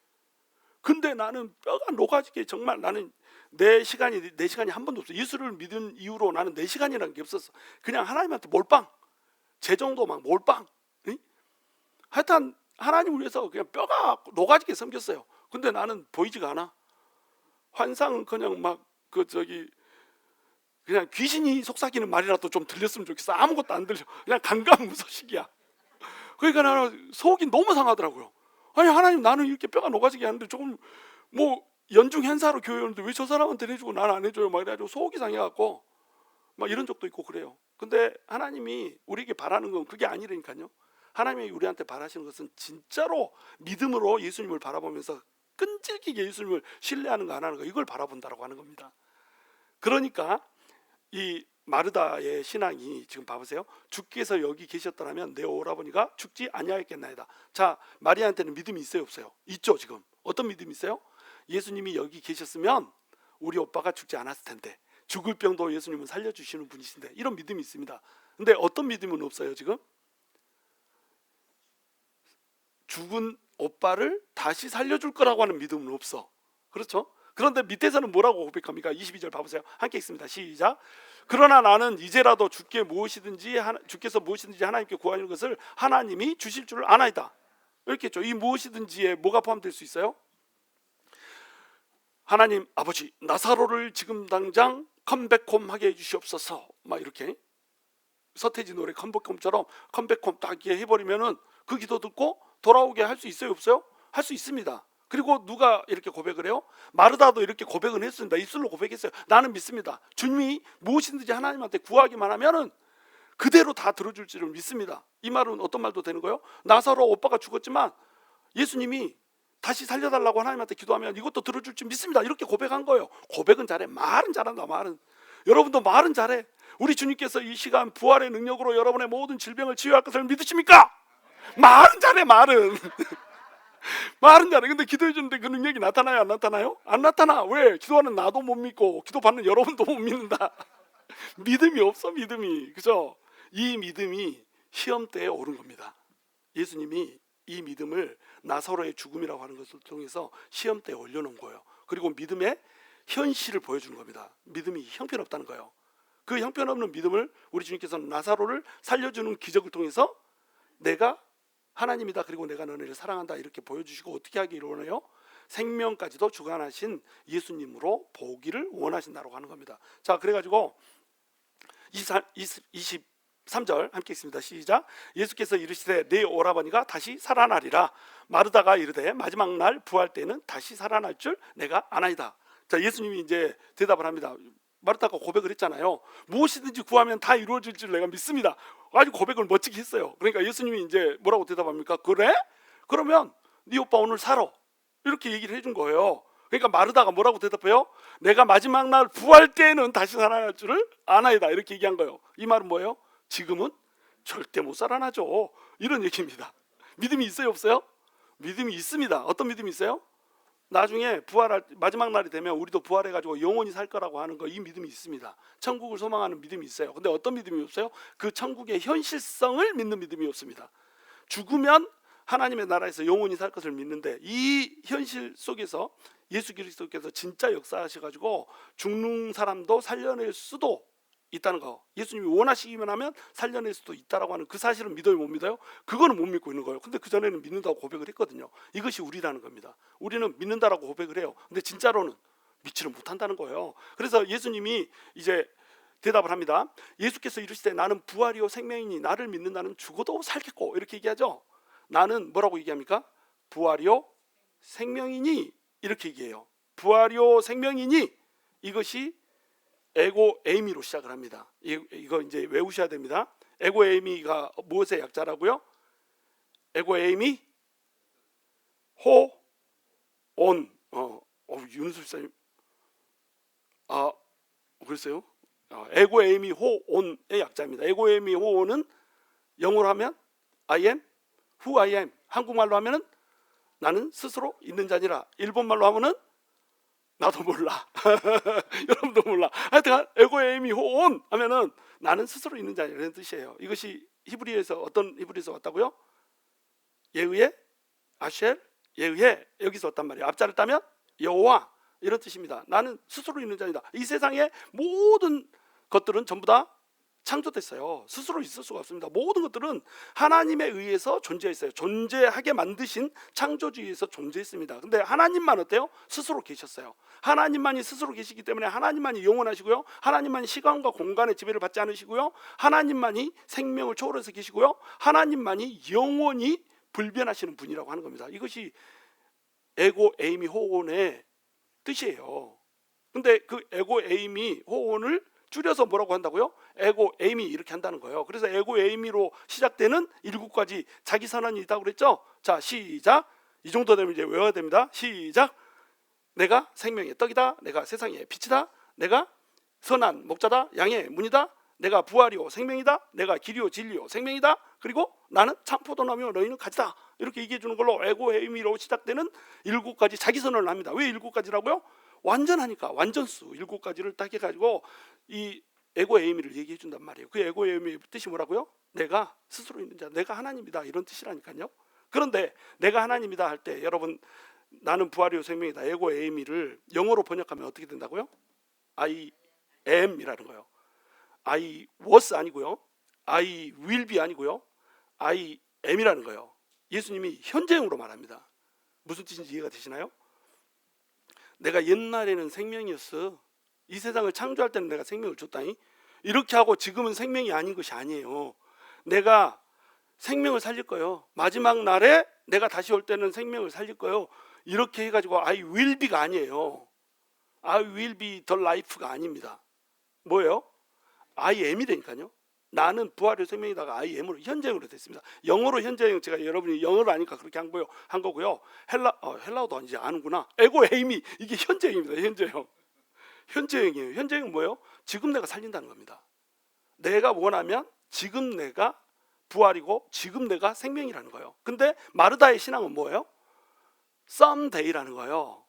근데 나는 뼈가 녹아지게, 정말 나는 내 시간이 한 번도 없어. 예수를 믿은 이후로 나는 내 시간이라는 게 없었어. 그냥 하나님한테 몰빵, 제 정도 막 몰빵. 응? 하여튼 하나님을 위해서 그냥 뼈가 녹아지게 섬겼어요. 근데 나는 보이지가 않아. 환상은 그냥 막 그냥 귀신이 속삭이는 말이라도 좀 들렸으면 좋겠어. 아무것도 안 들려. 그냥 강간무소식이야. 그러니까 나는 속이 너무 상하더라고요. 아니, 하나님, 나는 이렇게 뼈가 녹아지게 하는데 조금 연중 행사로 교회 오는데 왜 저 사람한테 해주고 나는 안 해줘요? 막 이래가지고 속이 상해갖고 막 이런 적도 있고 그래요. 근데 하나님이 우리에게 바라는 건 그게 아니라니까요. 하나님이 우리한테 바라시는 것은 진짜로 믿음으로 예수님을 바라보면서 끈질기게 예수님을 신뢰하는 거 안 하는 거, 이걸 바라본다라고 하는 겁니다. 그러니까 이 마르다의 신앙이 지금 봐보세요. 주께서 여기 계셨더라면 내 오라버니가 죽지 아니하였겠나이다. 자, 마리아한테는 믿음이 있어요, 없어요? 있죠. 지금 어떤 믿음이 있어요? 예수님이 여기 계셨으면 우리 오빠가 죽지 않았을 텐데, 죽을 병도 예수님은 살려주시는 분이신데 이런 믿음이 있습니다. 근데 어떤 믿음은 없어요 지금? 죽은 오빠를 다시 살려줄 거라고 하는 믿음은 없어. 그렇죠? 그런데 밑에서는 뭐라고 고백합니까? 22절 봐보세요. 함께 읽습니다. 시작. 그러나 나는 이제라도 주께서 무엇이든지 하나님께 구하는 것을 하나님이 주실 줄을 아나이다. 이렇게 했죠. 이 무엇이든지에 뭐가 포함될 수 있어요? 하나님 아버지 나사로를 지금 당장 컴백홈하게 해주시옵소서. 막 이렇게 서태지 노래 컴백홈처럼 컴백홈 딱 해버리면은 그 기도 듣고 돌아오게 할 수 있어요 없어요? 할 수 있습니다. 그리고 누가 이렇게 고백을 해요? 마르다도 이렇게 고백은 했습니다. 입술로 고백했어요. 나는 믿습니다. 주님이 무엇이든지 하나님한테 구하기만 하면은 그대로 다 들어줄 줄을 믿습니다. 이 말은 어떤 말도 되는 거예요? 나사로 오빠가 죽었지만 예수님이 다시 살려달라고 하나님한테 기도하면 이것도 들어줄 줄 믿습니다. 이렇게 고백한 거예요. 고백은 잘해. 말은 잘한다. 말은. 여러분도 말은 잘해. 우리 주님께서 이 시간 부활의 능력으로 여러분의 모든 질병을 치유할 것을 믿으십니까? 말은 잘해. 말은. 말은 잘해. 근데 기도해 주는데 그 능력이 나타나요 안 나타나요? 안 나타나. 왜? 기도하는 나도 못 믿고 기도받는 여러분도 못 믿는다. 믿음이 없어. 믿음이. 그죠? 이 믿음이 시험 때에 오른 겁니다. 예수님이 이 믿음을 나사로의 죽음이라고 하는 것을 통해서 시험 때에 올려놓은 거예요. 그리고 믿음의 현실을 보여주는 겁니다. 믿음이 형편없다는 거예요. 그 형편없는 믿음을 우리 주님께서는 나사로를 살려주는 기적을 통해서 내가 하나님이다. 그리고 내가 너네를 사랑한다. 이렇게 보여주시고 어떻게 하기를 원해요? 생명까지도 주관하신 예수님으로 보기를 원하신다고 하는 겁니다. 자, 그래가지고 23절 함께 있습니다. 시작. 예수께서 이르시되 내 오라버니가 다시 살아나리라. 마르다가 이르되 마지막 날 부활 때는 다시 살아날 줄 내가 아나이다. 자, 예수님이 이제 대답을 합니다. 마르다가 고백을 했잖아요. 무엇이든지 구하면 다 이루어질 줄 내가 믿습니다. 아주 고백을 멋지게 했어요. 그러니까 예수님이 이제 뭐라고 대답합니까? 그래? 그러면 네 오빠 오늘 살아. 이렇게 얘기를 해준 거예요. 그러니까 마르다가 뭐라고 대답해요? 내가 마지막 날 부활 때는 다시 살아날 줄을 아나이다. 이렇게 얘기한 거예요. 이 말은 뭐예요? 지금은 절대 못 살아나죠. 이런 얘기입니다. 믿음이 있어요 없어요? 믿음이 있습니다. 어떤 믿음이 있어요? 나중에 부활할 마지막 날이 되면 우리도 부활해가지고 영원히 살 거라고 하는 거, 이 믿음이 있습니다. 천국을 소망하는 믿음이 있어요. 근데 어떤 믿음이 없어요? 그 천국의 현실성을 믿는 믿음이 없습니다. 죽으면 하나님의 나라에서 영원히 살 것을 믿는데 이 현실 속에서 예수 그리스도께서 진짜 역사하셔가지고 죽는 사람도 살려낼 수도 있다는 거, 예수님이 원하시기만 하면 살려낼 수도 있다라고 하는 그 사실은 믿어요 못 믿어요? 그거는 못 믿고 있는 거예요. 근데 그전에는 믿는다고 고백을 했거든요. 이것이 우리라는 겁니다. 우리는 믿는다라고 고백을 해요. 근데 진짜로는 믿지를 못한다는 거예요. 그래서 예수님이 이제 대답을 합니다. 예수께서 이르시되 나는 부활이요 생명이니 나를 믿는 나는 죽어도 살겠고, 이렇게 얘기하죠. 나는 뭐라고 얘기합니까? 부활이요 생명이니, 이렇게 얘기해요. 부활이요 생명이니, 이것이 에고 에이미로 시작을 합니다. 이거 이제 외우셔야 됩니다. 에고 에이미가 무엇의 약자라고요? 에고 에이미 호온. 윤술사님, 글쎄요. 에고 에이미 호온의 약자입니다. 에고 에이미 호온은 영어로 하면 I am who I am. 한국말로 하면은 나는 스스로 있는 자니라. 일본말로 하면은 나도 몰라. 여러분도 몰라. 하여튼 에고 에이미 호온 하면은 나는 스스로 있는 자이라는 뜻이에요. 이것이 히브리에서 어떤 히브리에서 왔다고요? 예의에 아쉘, 예의에 여기서 왔단 말이에요. 앞자를 따면 여호와, 이런 뜻입니다. 나는 스스로 있는 자이다. 이 세상의 모든 것들은 전부 다 창조됐어요. 스스로 있을 수가 없습니다. 모든 것들은 하나님에 의해서 존재했어요. 존재하게 만드신 창조주의에서 존재했습니다. 근데 하나님만 어때요? 스스로 계셨어요. 하나님만이 스스로 계시기 때문에 하나님만이 영원하시고요, 하나님만이 시간과 공간의 지배를 받지 않으시고요, 하나님만이 생명을 초월해서 계시고요, 하나님만이 영원히 불변하시는 분이라고 하는 겁니다. 이것이 에고 에이미 호온의 뜻이에요. 근데 그 에고 에이미 호온을 줄여서 뭐라고 한다고요? 에고 에이미, 이렇게 한다는 거예요. 그래서 에고 에이미로 시작되는 7가지 자기 선언이 있다고 그랬죠? 자, 시작. 이 정도 되면 이제 외워야 됩니다. 시작. 내가 생명의 떡이다. 내가 세상의 빛이다. 내가 선한 목자다. 양의 문이다. 내가 부활이요 생명이다. 내가 길이요 진리요 생명이다. 그리고 나는 참포도나무요 너희는 가지다. 이렇게 얘기해 주는 걸로 에고 에이미로 시작되는 7가지 자기 선언을 합니다. 왜 7가지라고요? 완전하니까 완전수 7가지를 딱 해가지고 이 에고 에이미를 얘기해 준단 말이에요. 그 에고 에이미의 뜻이 뭐라고요? 내가 스스로 있는 자, 내가 하나님이다, 이런 뜻이라니까요. 그런데 내가 하나님이다 할 때 여러분, 나는 부활이요 생명이다, 에고 에이미를 영어로 번역하면 어떻게 된다고요? I am이라는 거예요. I was 아니고요, I will be 아니고요, I am이라는 거예요. 예수님이 현재형으로 말합니다. 무슨 뜻인지 이해가 되시나요? 내가 옛날에는 생명이었어. 이 세상을 창조할 때는 내가 생명을 줬다니. 이렇게 하고 지금은 생명이 아닌 것이 아니에요. 내가 생명을 살릴 거예요. 마지막 날에 내가 다시 올 때는 생명을 살릴 거예요. 이렇게 해가지고 I will be가 아니에요. I will be the life가 아닙니다. 뭐예요? I am이라니까요. 나는 부활의 생명이다가 I am으로 현재형으로 됐습니다. 영어로 현재형, 제가 여러분이 영어를 아니까 그렇게 한 거고요. 헬라어도 이제 아는구나. 에고 에임이 이게 현재형입니다. 현재형. 현재형이에요. 현재형 뭐예요? 지금 내가 살린다는 겁니다. 내가 원하면 지금 내가 부활이고 지금 내가 생명이라는 거예요. 근데 마르다의 신앙은 뭐예요? 썸데이라는 거예요.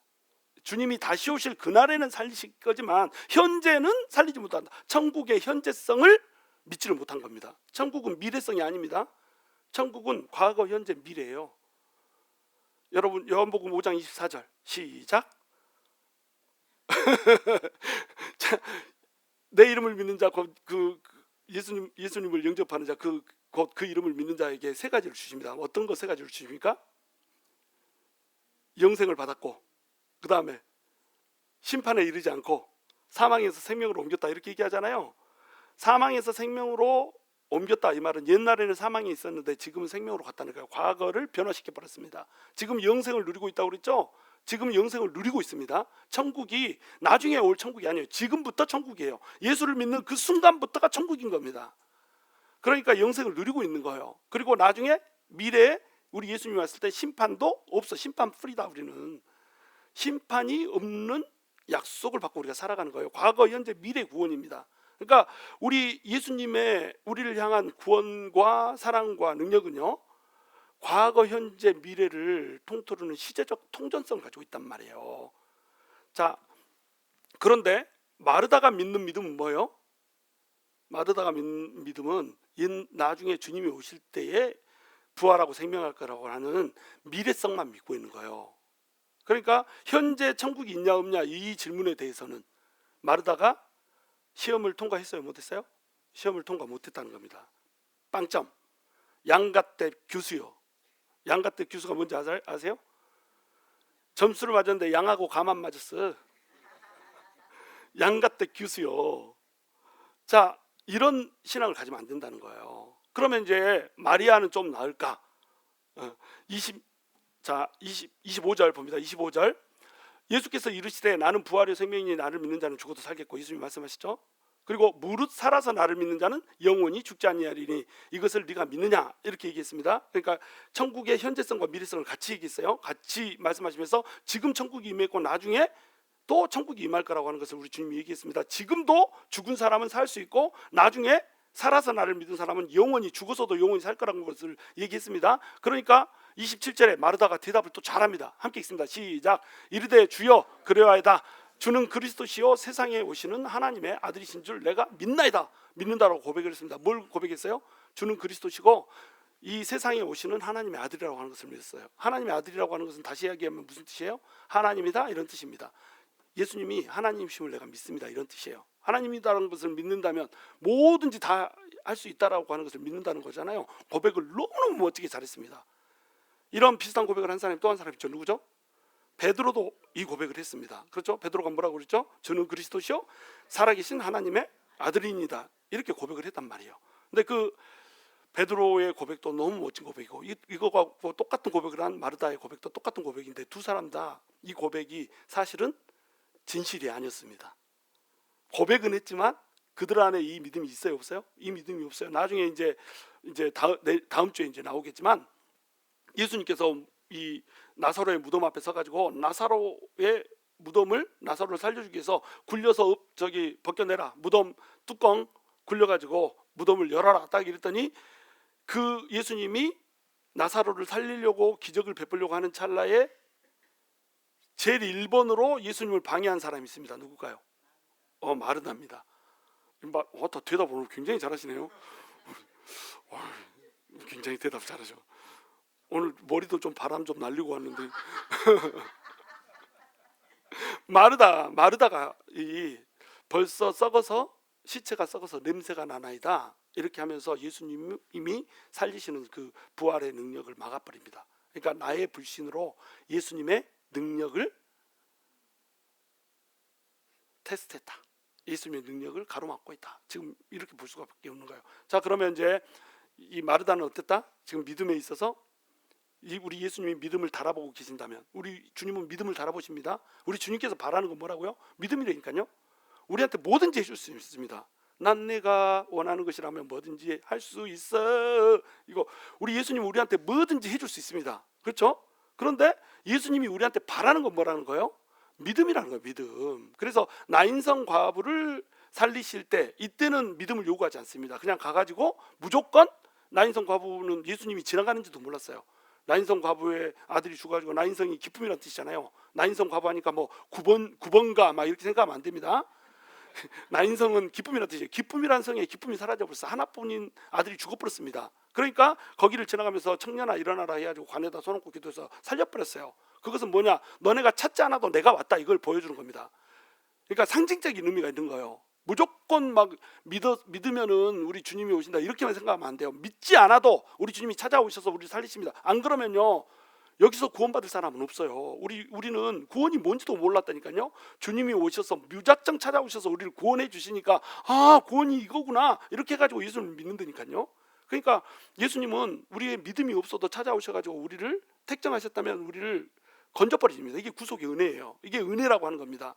주님이 다시 오실 그날에는 살리실 거지만 현재는 살리지 못한다. 천국의 현재성을 믿지를 못한 겁니다. 천국은 미래성이 아닙니다. 천국은 과거, 현재, 미래예요. 여러분 요한복음 5장 24절 시작. 자, 내 이름을 믿는 자, 예수님을 영접하는 자, 곧 그 이름을 믿는 자에게 세 가지를 주십니다. 어떤 거 세 가지를 주십니까? 영생을 받았고, 그 다음에 심판에 이르지 않고 사망에서 생명으로 옮겼다, 이렇게 얘기하잖아요. 사망에서 생명으로 옮겼다, 이 말은 옛날에는 사망이 있었는데 지금은 생명으로 갔다는 거예요. 과거를 변화시켜 버렸습니다. 지금 영생을 누리고 있다고 그랬죠? 지금 영생을 누리고 있습니다. 천국이 나중에 올 천국이 아니에요. 지금부터 천국이에요. 예수를 믿는 그 순간부터가 천국인 겁니다. 그러니까 영생을 누리고 있는 거예요. 그리고 나중에 미래에 우리 예수님이 왔을 때 심판도 없어. 심판 프리다. 우리는 심판이 없는 약속을 받고 우리가 살아가는 거예요. 과거, 현재, 미래 구원입니다. 그러니까 우리 예수님의 우리를 향한 구원과 사랑과 능력은요, 과거, 현재, 미래를 통틀어는 시제적 통전성을 가지고 있단 말이에요. 자, 그런데 마르다가 믿는 믿음은 뭐예요? 마르다가 믿는 믿음은 나중에 주님이 오실 때에 부활하고 생명할 거라고 하는 미래성만 믿고 있는 거예요. 그러니까 현재 천국이 있냐 없냐 이 질문에 대해서는 마르다가 시험을 통과했어요, 못했어요? 시험을 통과 못했다는 겁니다. 빵점. 양가대 규수요. 양가대 규수가 뭔지 아세요? 점수를 맞았는데 양하고 가만 맞았어. 양가대 규수요. 자, 이런 신앙을 가지면 안 된다는 거예요. 그러면 이제 마리아는 좀 나을까? 25절 봅니다. 25절. 예수께서 이르시되 나는 부활의 생명이니 나를 믿는 자는 죽어도 살겠고, 예수님이 말씀하시죠. 그리고 무릇 살아서 나를 믿는 자는 영원히 죽지 아니하리니 이것을 네가 믿느냐, 이렇게 얘기했습니다. 그러니까 천국의 현재성과 미래성을 같이 얘기했어요. 같이 말씀하시면서 지금 천국이 임했고 나중에 또 천국이 임할 거라고 하는 것을 우리 주님이 얘기했습니다. 지금도 죽은 사람은 살 수 있고 나중에 살아서 나를 믿은 사람은 영원히, 죽어서도 영원히 살 거라는 것을 얘기했습니다. 그러니까 27절에 마르다가 대답을 또 잘합니다. 함께 읽습니다. 시작. 이르되 주여 그러하이다. 주는 그리스도시요 세상에 오시는 하나님의 아들이신 줄 내가 믿나이다. 믿는다라고 고백을 했습니다. 뭘 고백했어요? 주는 그리스도시고 이 세상에 오시는 하나님의 아들이라고 하는 것을 믿었어요. 하나님의 아들이라고 하는 것은 다시 이야기하면 무슨 뜻이에요? 하나님이다, 이런 뜻입니다. 예수님이 하나님이심을 내가 믿습니다, 이런 뜻이에요. 하나님이다라는 것을 믿는다면 뭐든지 다 할 수 있다라고 하는 것을 믿는다는 거잖아요. 고백을 너무너무 멋지게 잘했습니다. 이런 비슷한 고백을 한 사람이 또 한 사람이 있죠. 누구죠? 베드로도 이 고백을 했습니다. 그렇죠? 베드로가 뭐라고 그랬죠? 저는 그리스도시요 살아계신 하나님의 아들입니다. 이렇게 고백을 했단 말이에요. 근데 그 베드로의 고백도 너무 멋진 고백이고, 이거가 똑같은 고백을 한 마르다의 고백도 똑같은 고백인데 두 사람 다 이 고백이 사실은 진실이 아니었습니다. 고백은 했지만 그들 안에 이 믿음이 있어요, 없어요? 이 믿음이 없어요. 나중에 이제 다음 주에 이제 나오겠지만 예수님께서 이 나사로의 무덤 앞에 서가지고 나사로의 나사로를 살려주기 위해서 굴려서 벗겨내라, 무덤 뚜껑 굴려가지고 무덤을 열어라, 딱 이랬더니 그 예수님이 나사로를 살리려고 기적을 베풀려고 하는 찰나에 제일 1번으로 예수님을 방해한 사람이 있습니다. 누굴까요? 마르다입니다. 다 대답을 굉장히 잘하시네요. 굉장히 대답 잘하죠. 오늘 머리도 좀 바람 좀 날리고 왔는데 마르다가 벌써 썩어서 시체가 썩어서 냄새가 나나이다 이렇게 하면서 예수님이 살리시는 그 부활의 능력을 막아버립니다. 그러니까 나의 불신으로 예수님의 능력을 테스트했다. 예수님의 능력을 가로막고 있다. 지금 이렇게 볼 수밖에 없는 거예요. 자, 그러면 이제 이 마르다는 어땠다? 지금 믿음에 있어서 우리 예수님이 믿음을 달아보고 계신다면, 우리 주님은 믿음을 달아보십니다. 우리 주님께서 바라는 건 뭐라고요? 믿음이라니까요. 우리한테 뭐든지 해줄 수 있습니다. 난 내가 원하는 것이라면 뭐든지 할 수 있어. 이거 우리 예수님 우리한테 뭐든지 해줄 수 있습니다. 그렇죠? 그런데 예수님이 우리한테 바라는 건 뭐라는 거예요? 믿음이라는 거예요. 믿음. 그래서 나인성 과부를 살리실 때 이때는 믿음을 요구하지 않습니다. 그냥 가가지고 무조건, 나인성 과부는 예수님이 지나가는지도 몰랐어요. 나인성 과부의 아들이 죽어가지고, 나인성이 기쁨이라는 뜻이잖아요. 나인성 과부 하니까 뭐 9번가 막 이렇게 생각하면 안 됩니다. 나인성은 기쁨이라는 뜻이에요. 기쁨이라는 성에 기쁨이 사라져버렸어. 하나뿐인 아들이 죽어버렸습니다. 그러니까 거기를 지나가면서 청년아 일어나라 해가지고 관에다 손얹고 기도해서 살려버렸어요. 그것은 뭐냐? 너네가 찾지 않아도 내가 왔다, 이걸 보여주는 겁니다. 그러니까 상징적인 의미가 있는 거예요. 무조건 막 믿으면은 우리 주님이 오신다 이렇게만 생각하면 안 돼요. 믿지 않아도 우리 주님이 찾아오셔서 우리를 살리십니다. 안 그러면요, 여기서 구원받을 사람은 없어요. 우리는 구원이 뭔지도 몰랐다니까요. 주님이 오셔서 무작정 찾아오셔서 우리를 구원해 주시니까, 구원이 이거구나 이렇게 해가지고 예수님을 믿는다니까요. 그러니까 예수님은 우리의 믿음이 없어도 찾아오셔가지고 우리를 택정하셨다면 우리를 건져버리십니다. 이게 구속의 은혜예요. 이게 은혜라고 하는 겁니다.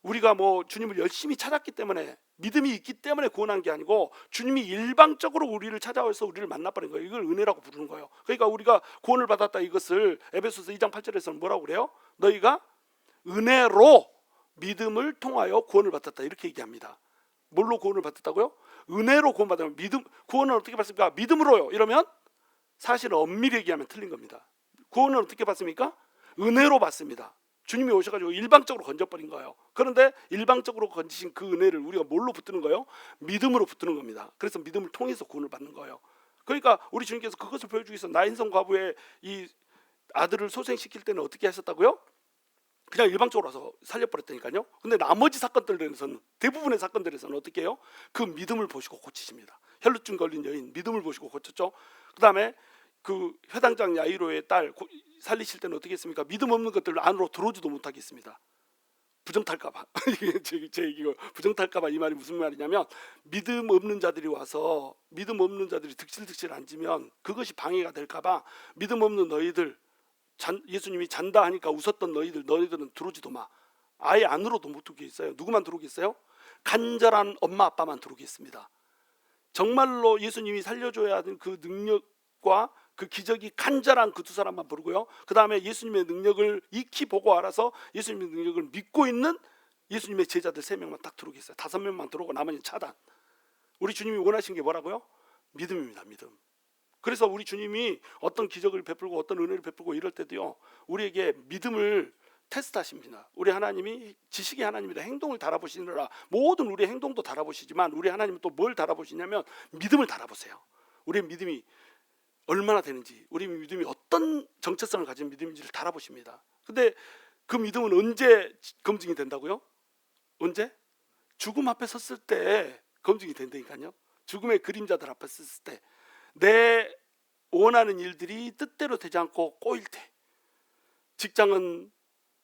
우리가 뭐 주님을 열심히 찾았기 때문에, 믿음이 있기 때문에 구원한 게 아니고, 주님이 일방적으로 우리를 찾아와서 우리를 만나버린 거예요. 이걸 은혜라고 부르는 거예요. 그러니까 우리가 구원을 받았다, 이것을 에베소서 2장 8절에서는 뭐라고 그래요? 너희가 은혜로 믿음을 통하여 구원을 받았다 이렇게 얘기합니다. 뭘로 구원을 받았다고요? 은혜로 구원받으면, 구원은 어떻게 받습니까? 믿음으로요. 이러면 사실은 엄밀히 얘기하면 틀린 겁니다. 구원은 어떻게 받습니까? 은혜로 받습니다. 주님이 오셔가지고 일방적으로 건져버린 거예요. 그런데 일방적으로 건지신 그 은혜를 우리가 뭘로 붙드는 거예요? 믿음으로 붙드는 겁니다. 그래서 믿음을 통해서 구원을 받는 거예요. 그러니까 우리 주님께서 그것을 보여주기 위해서 나인성 과부의 이 아들을 소생시킬 때는 어떻게 하셨다고요? 그냥 일방적으로 와서 살려버렸다니까요. 근데 나머지 사건들에서는, 대부분의 사건들에서는 어떻게 해요? 그 믿음을 보시고 고치십니다. 혈루증 걸린 여인 믿음을 보시고 고쳤죠. 그 다음에 그 회당장 야이로의 딸 살리실 때는 어떻게 했습니까? 믿음 없는 것들 안으로 들어오지도 못하게 했습니다. 부정탈까봐. 제 얘기가 부정탈까봐. 이 말이 무슨 말이냐면, 믿음 없는 자들이 와서, 믿음 없는 자들이 득실득실 앉으면 그것이 방해가 될까봐, 믿음 없는 너희들, 예수님이 잔다 하니까 웃었던 너희들은 들어오지도 마. 아예 안으로도 못 들어오게 했어요. 누구만 들어오게 했어요? 간절한 엄마 아빠만 들어오게 했습니다. 정말로 예수님이 살려줘야 하는 그 능력과 그 기적이 간절한 그 두 사람만 부르고요. 그 다음에 예수님의 능력을 익히 보고 알아서 예수님의 능력을 믿고 있는 예수님의 제자들 3명만 딱 들어오게 했어요. 5명만 들어오고 나머지는 차단. 우리 주님이 원하신 게 뭐라고요? 믿음입니다. 믿음. 그래서 우리 주님이 어떤 기적을 베풀고 어떤 은혜를 베풀고 이럴 때도요, 우리에게 믿음을 테스트하십니다. 우리 하나님이 지식의 하나님이라 행동을 달아보시느라 모든 우리의 행동도 달아보시지만, 우리 하나님은 또 뭘 달아보시냐면 믿음을 달아보세요. 우리의 믿음이 얼마나 되는지, 우리 믿음이 어떤 정체성을 가진 믿음인지를 달아보십니다. 근데 그 믿음은 언제 검증이 된다고요? 언제? 죽음 앞에 섰을 때 검증이 된다니까요. 죽음의 그림자들 앞에 섰을 때, 내 원하는 일들이 뜻대로 되지 않고 꼬일 때, 직장은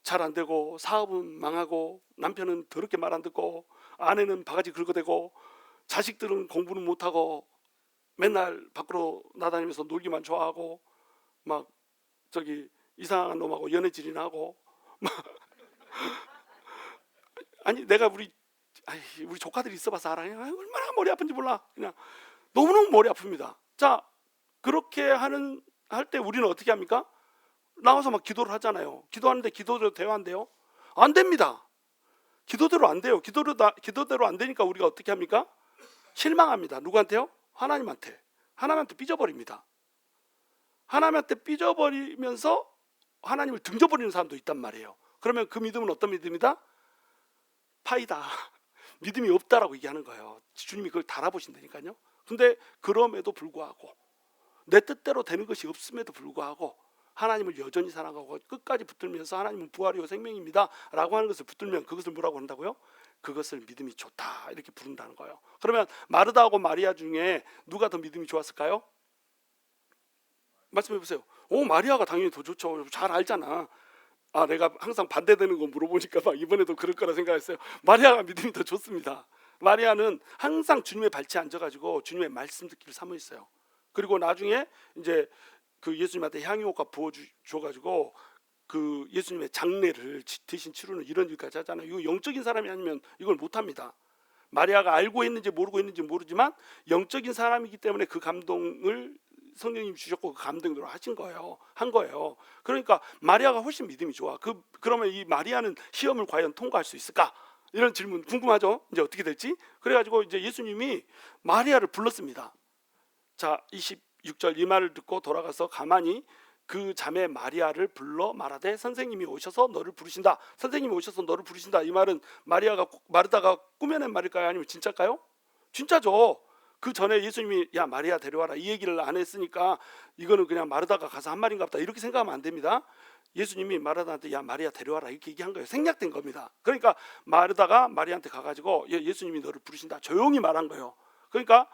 잘 안 되고, 사업은 망하고, 남편은 더럽게 말 안 듣고, 아내는 바가지 긁어대고, 자식들은 공부는 못하고, 맨날 밖으로 나다니면서 놀기만 좋아하고, 막 이상한 놈하고 연애질이나 하고, 아니 내가 우리 조카들이 있어봐서 알아. 얼마나 머리 아픈지 몰라. 그냥 너무너무 머리 아픕니다. 자, 그렇게 할 때 우리는 어떻게 합니까? 나와서 막 기도를 하잖아요. 기도하는데 기도대로 돼요, 안 돼요? 안 됩니다. 기도대로 안 돼요. 기도대로 안 되니까 우리가 어떻게 합니까? 실망합니다. 누구한테요? 하나님한테 삐져버립니다. 하나님한테 삐져버리면서 하나님을 등져버리는 사람도 있단 말이에요. 그러면 그 믿음은 어떤 믿음이다? 파이다. 믿음이 없다라고 얘기하는 거예요. 주님이 그걸 달아보신다니까요. 근데 그럼에도 불구하고 내 뜻대로 되는 것이 없음에도 불구하고 하나님을 여전히 사랑하고 끝까지 붙들면서 하나님은 부활이요 생명입니다 라고 하는 것을 붙들면 그것을 뭐라고 한다고요? 그것을 믿음이 좋다 이렇게 부른다는 거예요. 그러면 마르다하고 마리아 중에 누가 더 믿음이 좋았을까요? 말씀해 보세요. 마리아가 당연히 더 좋죠. 잘 알잖아. 내가 항상 반대되는 거 물어보니까 막 이번에도 그럴 거라 생각했어요. 마리아가 믿음이 더 좋습니다. 마리아는 항상 주님의 발치에 앉아가지고 주님의 말씀 듣기를 사모했어요. 그리고 나중에 이제 그 예수님한테 향유효과 부어줘가지고 그 예수님의 장례를 대신 치르는 이런 일까지 하잖아요. 이거 영적인 사람이 아니면 이걸 못합니다. 마리아가 알고 했는지 모르고 했는지 모르지만 영적인 사람이기 때문에 그 감동을 성령님 주셨고 그 감동으로 하신 거예요. 한 거예요. 그러니까 마리아가 훨씬 믿음이 좋아. 그러면 이 마리아는 시험을 과연 통과할 수 있을까? 이런 질문 궁금하죠? 이제 어떻게 될지? 그래가지고 이제 예수님이 마리아를 불렀습니다. 자, 26절 이 말을 듣고 돌아가서 가만히 그 자매 마리아를 불러 말하되 선생님이 오셔서 너를 부르신다. 선생님이 오셔서 너를 부르신다. 이 말은 마르다가 꾸며낸 말일까요? 아니면 진짜일까요? 진짜죠. 그 전에 예수님이 야 마리아 데려와라 이 얘기를 안 했으니까 이거는 그냥 마르다가 가서 한 말인가 보다 이렇게 생각하면 안 됩니다. 예수님이 마르다한테 야 마리아 데려와라 이렇게 얘기한 거예요. 생략된 겁니다. 그러니까 마르다가 마리아한테 가가지고 예수님이 너를 부르신다 조용히 말한 거예요. 그러니까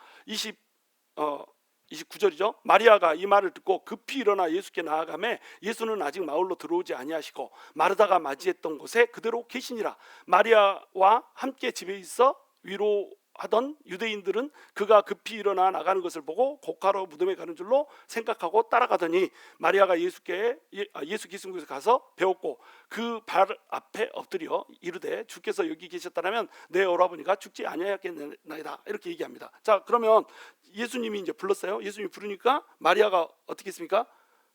29절이죠. 마리아가 이 말을 듣고 급히 일어나 예수께 나아가매 예수는 아직 마을로 들어오지 아니하시고 마르다가 맞이했던 곳에 그대로 계시니라. 마리아와 함께 집에 있어 위로하던 유대인들은 그가 급히 일어나 나가는 것을 보고 곡하러 무덤에 가는 줄로 생각하고 따라가더니 마리아가 예수 계신 곳에 가서 배웠고 그 발 앞에 엎드려 이르되 주께서 여기 계셨다면 내 오라버니가 죽지 아니하였겠나이다 이렇게 얘기합니다. 자, 그러면 예수님이 이제 불렀어요. 예수님이 부르니까 마리아가 어떻게 했습니까?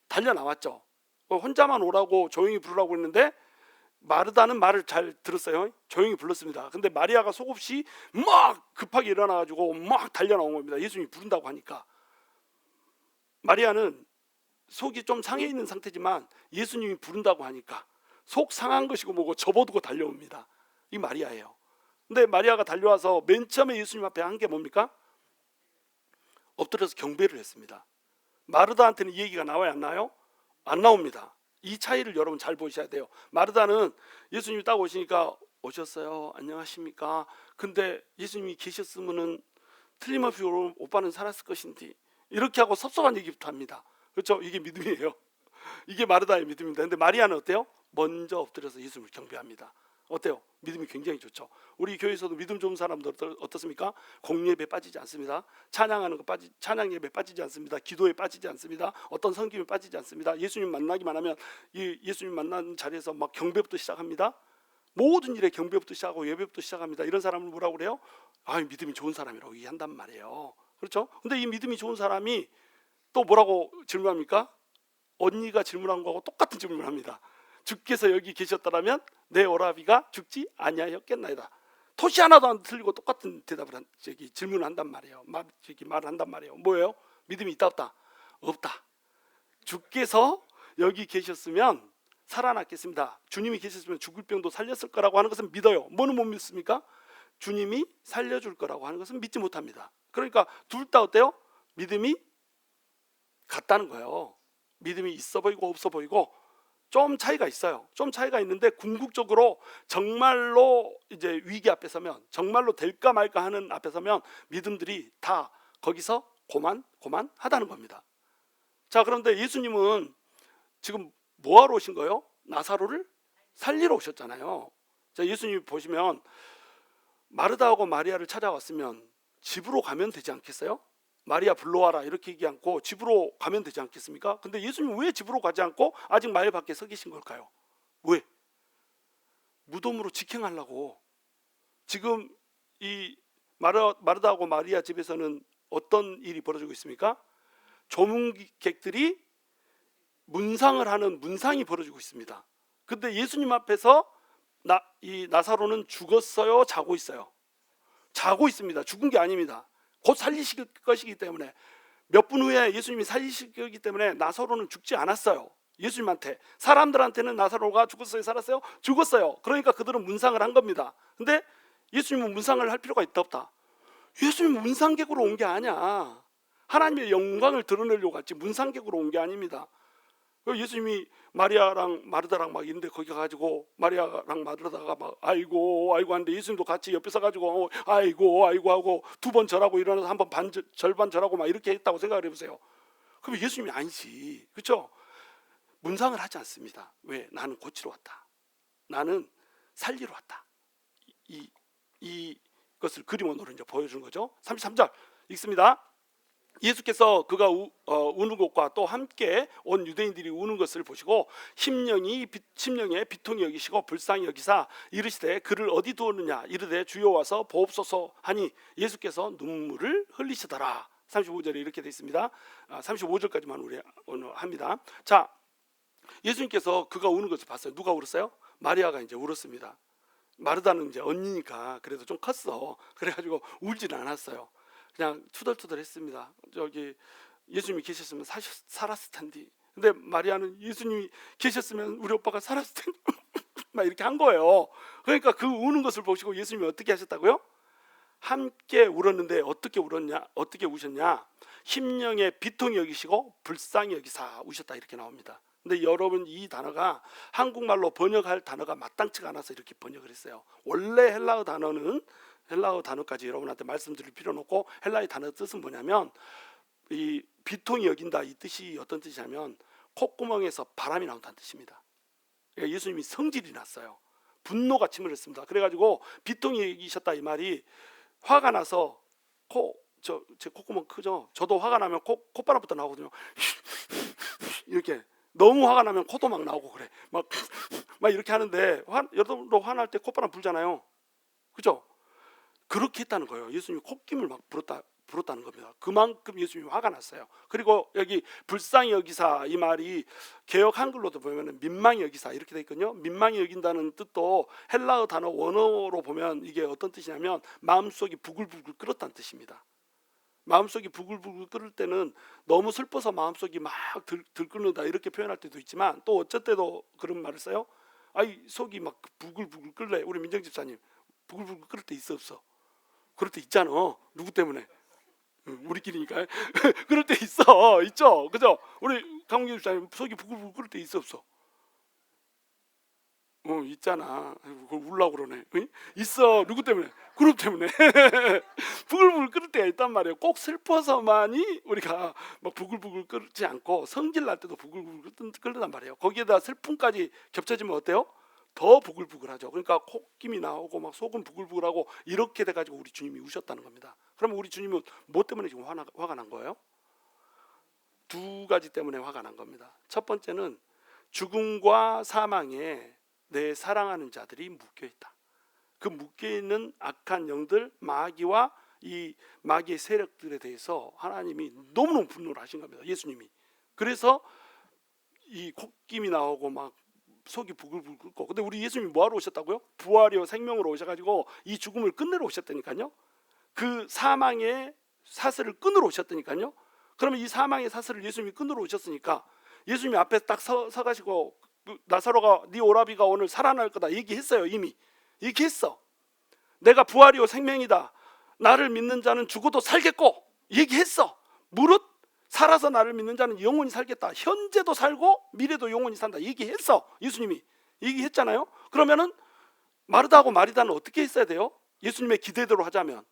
달려 나왔죠. 혼자만 오라고 조용히 부르라고 했는데 마르다는 말을 잘 들었어요. 조용히 불렀습니다. 근데 마리아가 속없이 막 급하게 일어나가지고 막 달려 나온 겁니다. 예수님이 부른다고 하니까. 마리아는 속이 좀 상해 있는 상태지만 예수님이 부른다고 하니까 속 상한 것이고 뭐고 접어두고 달려옵니다. 이 마리아예요. 근데 마리아가 달려와서 맨 처음에 예수님 앞에 한 게 뭡니까? 엎드려서 경배를 했습니다. 마르다한테는 이 얘기가 나와야 안 나요? 안 나옵니다. 이 차이를 여러분 잘 보셔야 돼요. 마르다는 예수님이 딱 오시니까 오셨어요. 안녕하십니까? 근데 예수님이 계셨으면은 틀림없이 오빠는 살았을 것인데 이렇게 하고 섭섭한 얘기부터 합니다. 그렇죠? 이게 믿음이에요. 이게 마르다의 믿음입니다. 근데 마리아는 어때요? 먼저 엎드려서 예수님을 경배합니다. 어때요? 믿음이 굉장히 좋죠. 우리 교회에서도 믿음 좋은 사람들 어떻습니까? 공예배에 빠지지 않습니다. 찬양 예배 빠지지 않습니다. 기도에 빠지지 않습니다. 어떤 섬김에 빠지지 않습니다. 예수님 만나기만 하면 이 예수님 만난 자리에서 막 경배부터 시작합니다. 모든 일에 경배부터 시작하고 예배부터 시작합니다. 이런 사람을 뭐라고 그래요? 믿음이 좋은 사람이라고 얘기한단 말이에요. 그렇죠? 근데 이 믿음이 좋은 사람이 또 뭐라고 질문합니까? 언니가 질문한 거하고 똑같은 질문을 합니다. 주께서 여기 계셨더라면 내 오라비가 죽지 아니하였겠나이다. 토시 하나도 안 틀리고 똑같은 대답을 질문을 한단 말이에요. 말을 한단 말이에요. 뭐예요? 믿음이 있다 없다? 없다. 주께서 여기 계셨으면 살아났겠습니다. 주님이 계셨으면 죽을 병도 살렸을 거라고 하는 것은 믿어요. 뭐는 못 믿습니까? 주님이 살려줄 거라고 하는 것은 믿지 못합니다. 그러니까 둘 다 어때요? 믿음이 같다는 거예요. 믿음이 있어 보이고 없어 보이고 좀 차이가 있어요. 좀 차이가 있는데 궁극적으로 정말로 이제 위기 앞에 서면 정말로 될까 말까 하는 앞에 서면 믿음들이 다 거기서 고만하다는 겁니다. 자, 그런데 예수님은 지금 뭐하러 오신 거예요? 나사로를 살리러 오셨잖아요. 자, 예수님 보시면 마르다하고 마리아를 찾아왔으면 집으로 가면 되지 않겠어요? 마리아 불러와라 이렇게 얘기 않고 집으로 가면 되지 않겠습니까? 근데 예수님 왜 집으로 가지 않고 아직 마을 밖에 서 계신 걸까요? 왜? 무덤으로 직행하려고. 지금 이 마르다하고 마리아 집에서는 어떤 일이 벌어지고 있습니까? 조문객들이 문상을 하는 문상이 벌어지고 있습니다. 근데 예수님 앞에서 이 나사로는 죽었어요? 자고 있어요? 자고 있습니다. 죽은 게 아닙니다. 곧 살리실 것이기 때문에 몇 분 후에 예수님이 살리실 거기 때문에 나사로는 죽지 않았어요. 예수님한테. 사람들한테는 나사로가 죽었어요, 살았어요? 죽었어요. 그러니까 그들은 문상을 한 겁니다. 근데 예수님은 문상을 할 필요가 있다 없다? 예수님은 문상객으로 온 게 아니야. 하나님의 영광을 드러내려고 갔지 문상객으로 온 게 아닙니다. 예수님이 마리아랑 마르다랑 막 있는데 거기 가가지고 마리아랑 마르다가 막 아이고 아이고 하는데 예수님도 같이 옆에 서가지고 아이고 아이고 하고 2번 절하고 일어나서 한 번 절반 절하고 막 이렇게 했다고 생각을 해보세요. 그럼 예수님이 아니지, 그렇죠? 문상을 하지 않습니다. 왜? 나는 고치러 왔다. 나는 살리러 왔다. 이것을 그림으로 이제 보여주는 거죠. 33절 읽습니다. 예수께서 그가 우는 것과 또 함께 온 유대인들이 우는 것을 보시고 심령에 비통히 여기시고 불쌍히 여기사 이르시되 그를 어디 두었느냐 이르되 주여 와서 보옵소서 하니 예수께서 눈물을 흘리시더라. 35절에 이렇게 되어 있습니다. 35절까지만 우리 오늘 합니다. 자, 예수님께서 그가 우는 것을 봤어요. 누가 울었어요? 마리아가 이제 울었습니다. 마르다는 이제 언니니까 그래도 좀 컸어. 그래가지고 울지는 않았어요. 그냥 투덜투덜했습니다. 저기 예수님이 계셨으면 살았을 텐데. 근데 마리아는 예수님이 계셨으면 우리 오빠가 살았을 텐데 막 이렇게 한 거예요. 그러니까 그 우는 것을 보시고 예수님이 어떻게 하셨다고요? 함께 울었는데 어떻게 울었냐? 어떻게 우셨냐? 심령에 비통히 여기시고 불쌍히 여기사 우셨다 이렇게 나옵니다. 근데 여러분 이 단어가 한국말로 번역할 단어가 마땅치가 않아서 이렇게 번역을 했어요. 원래 헬라어 단어까지 여러분한테 말씀드릴 필요는 없고 헬라의 단어 뜻은 뭐냐면 이 비통히 여긴다 이 뜻이 어떤 뜻이냐면 콧구멍에서 바람이 나온다는 뜻입니다. 그러니까 예수님이 성질이 났어요. 분노가 침을했습니다. 그래가지고 비통히 여기셨다 이 말이 화가 나서 제 콧구멍 크죠? 저도 화가 나면 콧바람부터 나오거든요. 이렇게 너무 화가 나면 코도 막 나오고 그래. 막 이렇게 하는데 여러분도 화날 때 콧바람 불잖아요. 그죠? 그렇게 했다는 거예요. 예수님이 콧김을 막 불었다는 겁니다. 그만큼 예수님이 화가 났어요. 그리고 여기 불쌍히 여기사 이 말이 개역 한글로도 보면 민망히 여기사 이렇게 돼 있거든요. 민망히 여긴다는 뜻도 헬라어 단어 원어로 보면 이게 어떤 뜻이냐면 마음속이 부글부글 끓었다는 뜻입니다. 마음속이 부글부글 끓을 때는 너무 슬퍼서 마음속이 막 들끓는다 이렇게 표현할 때도 있지만 또 어쩔 때도 그런 말을 써요. 아이 속이 막 부글부글 끓래. 우리 민정 집사님 부글부글 끓을 때 있어 없어? 그럴 때 있잖아. 누구 때문에? 우리끼리니까. 그럴 때 있죠. 그죠? 우리 강훈기 집사님 속이 부글부글 끓을 때 있어 없어? 있잖아. 그걸 울라고 그러네. 응? 있어. 누구 때문에? 그룹 때문에. 부글부글 끓을 때가 있단 말이에요. 꼭 슬퍼서만이 우리가 막 부글부글 끓지 않고 성질 날 때도 부글부글 끓는단 말이에요. 거기에다 슬픔까지 겹쳐지면 어때요? 더 부글부글하죠. 그러니까 콧김이 나오고 막 속은 부글부글하고 이렇게 돼가지고 우리 주님이 우셨다는 겁니다. 그러면 우리 주님은 뭐 때문에 지금 화가 난 거예요? 2가지 때문에 화가 난 겁니다. 첫 번째는 죽음과 사망에 내 사랑하는 자들이 묶여있다. 그 묶여있는 악한 영들 마귀와 이 마귀의 세력들에 대해서 하나님이 너무너무 분노를 하신 겁니다. 예수님이. 그래서 이 콧김이 나오고 막 속이 부글부글 끓고. 근데 우리 예수님이 뭐하러 오셨다고요? 부활이요 생명으로 오셔가지고 이 죽음을 끝내러 오셨다니까요. 그 사망의 사슬을 끊으러 오셨다니까요. 그러면 이 사망의 사슬을 예수님이 끊으러 오셨으니까 예수님이 앞에 딱 서가지고 나사로가 네 오라비가 오늘 살아날 거다 얘기했어요. 이미 얘기했어. 내가 부활이요 생명이다. 나를 믿는 자는 죽어도 살겠고 얘기했어. 무릇 살아서 나를 믿는 자는 영원히 살겠다. 현재도 살고 미래도 영원히 산다 얘기했어. 예수님이 얘기했잖아요. 그러면은 마르다하고 마리다는 어떻게 했어야 돼요? 예수님의 기대대로 하자면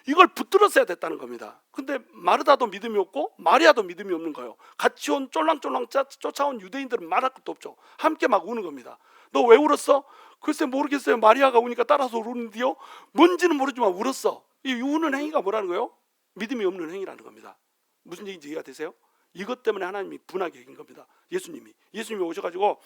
이걸 붙들었어야 됐다는 겁니다. 근데 마르다도 믿음이 없고 마리아도 믿음이 없는 거예요. 같이 온 쫄랑쫄랑 쫓아온 유대인들은 말할 것도 없죠. 함께 막 우는 겁니다. 너 왜 울었어? 글쎄 모르겠어요. 마리아가 우니까 따라서 우는데요. 뭔지는 모르지만 울었어. 이 우는 행위가 뭐라는 거예요? 믿음이 없는 행위라는 겁니다. 무슨 얘기인지 이해가 되세요? 이것 때문에 하나님이 분하게 여긴 겁니다. 예수님이 오셔가지고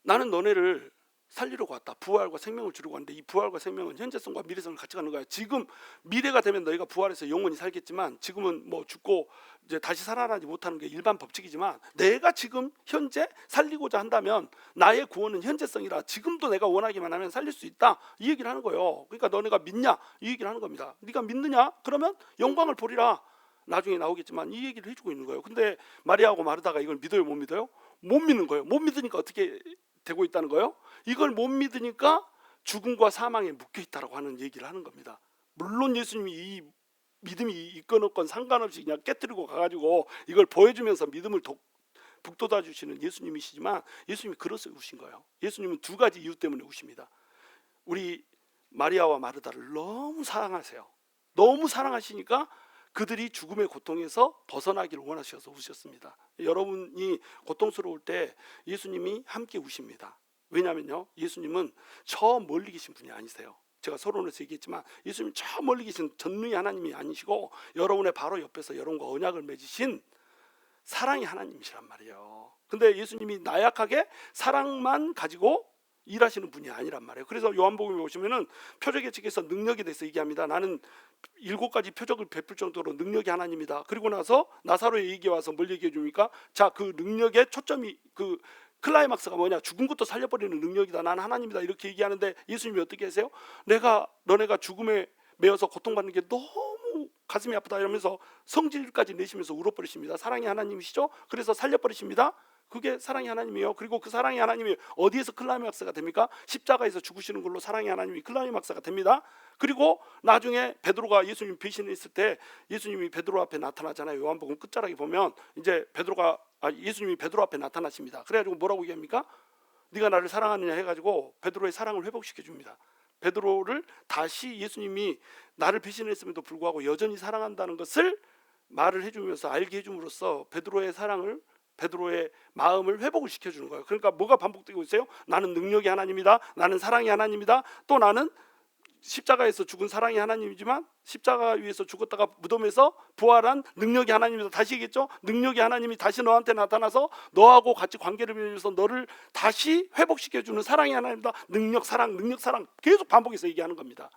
나는 너네를 살리려고 왔다. 부활과 생명을 주려고 왔는데 이 부활과 생명은 현재성과 미래성을 같이 가는 거야. 지금 미래가 되면 너희가 부활해서 영원히 살겠지만 지금은 뭐 죽고 이제 다시 살아나지 못하는 게 일반 법칙이지만 내가 지금 현재 살리고자 한다면 나의 구원은 현재성이라 지금도 내가 원하기만 하면 살릴 수 있다. 이 얘기를 하는 거예요. 그러니까 너네가 믿냐? 이 얘기를 하는 겁니다. 네가 믿느냐? 그러면 영광을 보리라. 나중에 나오겠지만 이 얘기를 해주고 있는 거예요. 근데 마리아하고 마르다가 이걸 믿어요, 못 믿어요? 못 믿는 거예요. 못 믿으니까 어떻게 되고 있다는 거예요? 이걸 못 믿으니까 죽음과 사망에 묶여 있다라고 하는 얘기를 하는 겁니다. 물론 예수님이 이 믿음이 있건 없건 상관없이 그냥 깨뜨리고 가가지고 이걸 보여주면서 믿음을 북돋아 주시는 예수님이시지만 예수님이 그래서 우신 거예요. 예수님은 두 가지 이유 때문에 우십니다. 우리 마리아와 마르다를 너무 사랑하세요. 너무 사랑하시니까 그들이 죽음의 고통에서 벗어나기를 원하셔서 우셨습니다. 여러분이 고통스러울 때 예수님이 함께 우십니다. 왜냐하면요, 예수님은 저 멀리 계신 분이 아니세요. 제가 서론에서 얘기했지만 예수님 저 멀리 계신 전능의 하나님이 아니시고 여러분의 바로 옆에서 여러분과 언약을 맺으신 사랑의 하나님이시란 말이에요. 근데 예수님이 나약하게 사랑만 가지고 일하시는 분이 아니란 말이에요. 그래서 요한복음에 보시면은 표적의 책에서 능력에 대해서 얘기합니다. 나는 7가지 표적을 베풀 정도로 능력이 하나님이다. 그리고 나서 나사로의 얘기에 와서 뭘 얘기해 줍니까? 자, 그 능력의 초점이 그 클라이막스가 뭐냐? 죽은 것도 살려버리는 능력이다. 나는 하나님이다. 이렇게 얘기하는데 예수님이 어떻게 하세요? 너네가 죽음에 매여서 고통받는 게 너무 가슴이 아프다 이러면서 성질까지 내시면서 울어버리십니다. 사랑의 하나님이시죠? 그래서 살려버리십니다. 그게 사랑의 하나님이에요. 그리고 그 사랑의 하나님이 어디에서 클라이막스가 됩니까? 십자가에서 죽으시는 걸로 사랑의 하나님이 클라이막스가 됩니다. 그리고 나중에 베드로가 예수님 배신했을 때 예수님이 베드로 앞에 나타나잖아요. 요한복음 끝자락에 보면 이제 예수님이 베드로 앞에 나타나십니다. 그래가지고 뭐라고 얘기합니까? 네가 나를 사랑하느냐 해가지고 베드로의 사랑을 회복시켜 줍니다. 베드로를 다시 예수님이 나를 배신했음에도 불구하고 여전히 사랑한다는 것을 말을 해주면서 알게 해줌으로써 베드로의 마음을 회복을 시켜주는 거예요. 그러니까 뭐가 반복되고 있어요? 나는 능력의 하나님이다. 나는 사랑의 하나님이다. 또 나는 십자가에서 죽은 사랑의 하나님이지만 십자가 위에서 죽었다가 무덤에서 부활한 능력의 하나님이다. 다시 얘기했죠? 능력의 하나님이 다시 너한테 나타나서 너하고 같이 관계를 맺으면서 너를 다시 회복시켜주는 사랑의 하나님이다. 능력, 사랑 계속 반복해서 얘기하는 겁니다.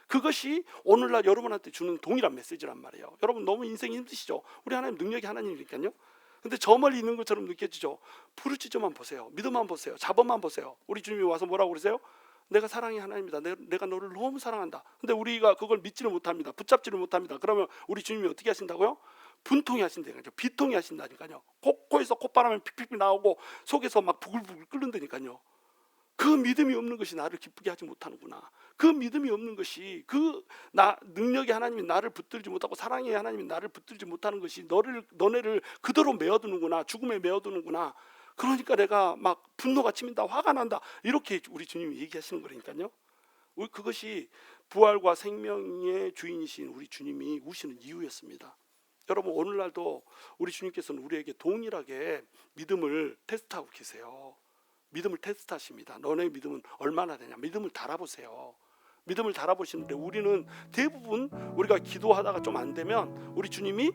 그것이 오늘날 여러분한테 주는 동일한 메시지란 말이에요. 여러분 너무 인생이 힘드시죠? 우리 하나님 능력의 하나님이니까요. 근데 저 멀리 있는 것처럼 느껴지죠? 부르짖어만 보세요. 믿음만 보세요. 자범만 보세요. 우리 주님이 와서 뭐라고 그러세요? 내가 사랑의 하나님이다. 내가 너를 너무 사랑한다. 근데 우리가 그걸 믿지를 못합니다. 붙잡지를 못합니다. 그러면 우리 주님이 어떻게 하신다고요? 분통이 하신다니까요. 비통이 하신다니까요. 코에서 콧바람이 픽픽 나오고 속에서 막 부글부글 끓는다니까요. 그 믿음이 없는 것이 나를 기쁘게 하지 못하는구나. 그 믿음이 없는 것이 능력의 하나님이 나를 붙들지 못하고 사랑의 하나님이 나를 붙들지 못하는 것이 너네를 그대로 메어두는구나. 죽음에 메어두는구나. 그러니까 내가 막 분노가 치민다, 화가 난다. 이렇게 우리 주님이 얘기하시는 거라니까요. 그것이 부활과 생명의 주인이신 우리 주님이 우시는 이유였습니다. 여러분 오늘날도 우리 주님께서는 우리에게 동일하게 믿음을 테스트하고 계세요. 믿음을 테스트하십니다. 너네 믿음은 얼마나 되냐? 믿음을 달아보세요. 믿음을 달아보시는데 우리는 대부분 우리가 기도하다가 좀 안 되면 우리 주님이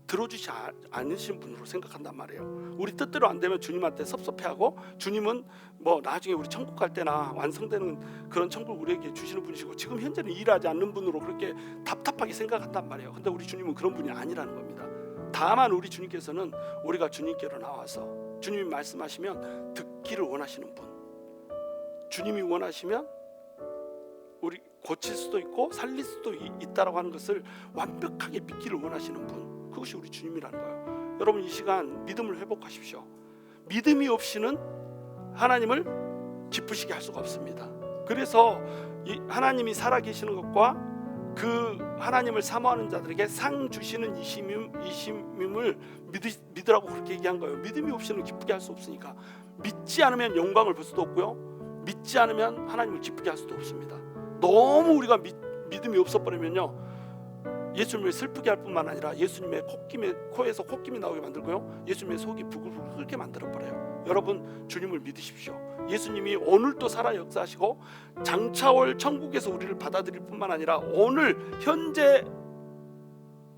들어주지 않으신 분으로 생각한단 말이에요. 우리 뜻대로 안 되면 주님한테 섭섭해하고 주님은 뭐 나중에 우리 천국 갈 때나 완성되는 그런 천국을 우리에게 주시는 분이시고 지금 현재는 일하지 않는 분으로 그렇게 답답하게 생각한단 말이에요. 근데 우리 주님은 그런 분이 아니라는 겁니다. 다만 우리 주님께서는 우리가 주님께로 나와서 주님이 말씀하시면 듣기를 원하시는 분, 주님이 원하시면 우리 고칠 수도 있고 살릴 수도 있다라고 하는 것을 완벽하게 믿기를 원하시는 분, 그것이 우리 주님이라는 거예요. 여러분 이 시간 믿음을 회복하십시오. 믿음이 없이는 하나님을 기쁘시게 할 수가 없습니다. 그래서 하나님이 살아계시는 것과 그 하나님을 사모하는 자들에게 상 주시는 이심임을 믿으라고 그렇게 얘기한 거예요. 믿음이 없이는 기쁘게 할 수 없으니까. 믿지 않으면 영광을 볼 수도 없고요, 믿지 않으면 하나님을 기쁘게 할 수도 없습니다. 너무 우리가 믿음이 없어버리면요, 예수님을 슬프게 할 뿐만 아니라 예수님의 코에서 콧김이 나오게 만들고요, 예수님의 속이 부글부글 끓게 만들어버려요. 여러분 주님을 믿으십시오. 예수님이 오늘도 살아 역사하시고 장차올 천국에서 우리를 받아들일 뿐만 아니라 오늘 현재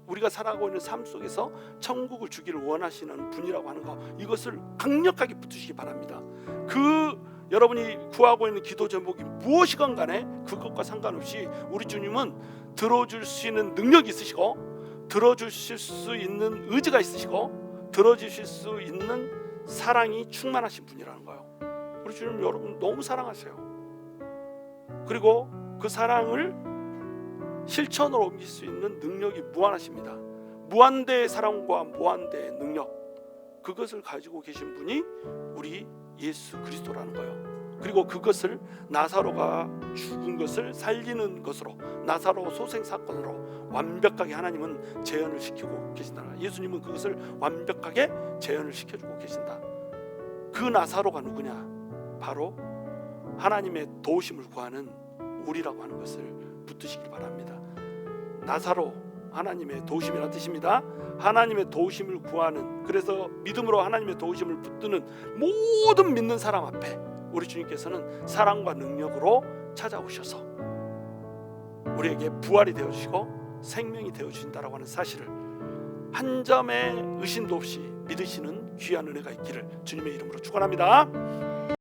우리가 살아가고 있는 삶 속에서 천국을 주기를 원하시는 분이라고 하는 거, 이것을 강력하게 붙으시기 바랍니다. 여러분이 구하고 있는 기도 제목이 무엇이건 간에 그것과 상관없이 우리 주님은 들어줄 수 있는 능력이 있으시고 들어주실 수 있는 의지가 있으시고 들어주실 수 있는 사랑이 충만하신 분이라는 거예요. 우리 주님 여러분 너무 사랑하세요. 그리고 그 사랑을 실천으로 옮길 수 있는 능력이 무한하십니다. 무한대의 사랑과 무한대의 능력, 그것을 가지고 계신 분이 우리 예수 그리스도라는 거예요. 그리고 그것을 나사로가 죽은 것을 살리는 것으로, 나사로 소생 사건으로 완벽하게 하나님은 재현을 시키고 계신다. 예수님은 그것을 완벽하게 재현을 시켜주고 계신다. 그 나사로가 누구냐? 바로 하나님의 도우심을 구하는 우리라고 하는 것을 붙드시길 바랍니다. 나사로, 하나님의 도우심이라는 뜻입니다. 하나님의 도우심을 구하는, 그래서 믿음으로 하나님의 도우심을 붙드는 모든 믿는 사람 앞에 우리 주님께서는 사랑과 능력으로 찾아오셔서 우리에게 부활이 되어주시고 생명이 되어주신다라고 하는 사실을 한 점의 의심도 없이 믿으시는 귀한 은혜가 있기를 주님의 이름으로 축원합니다.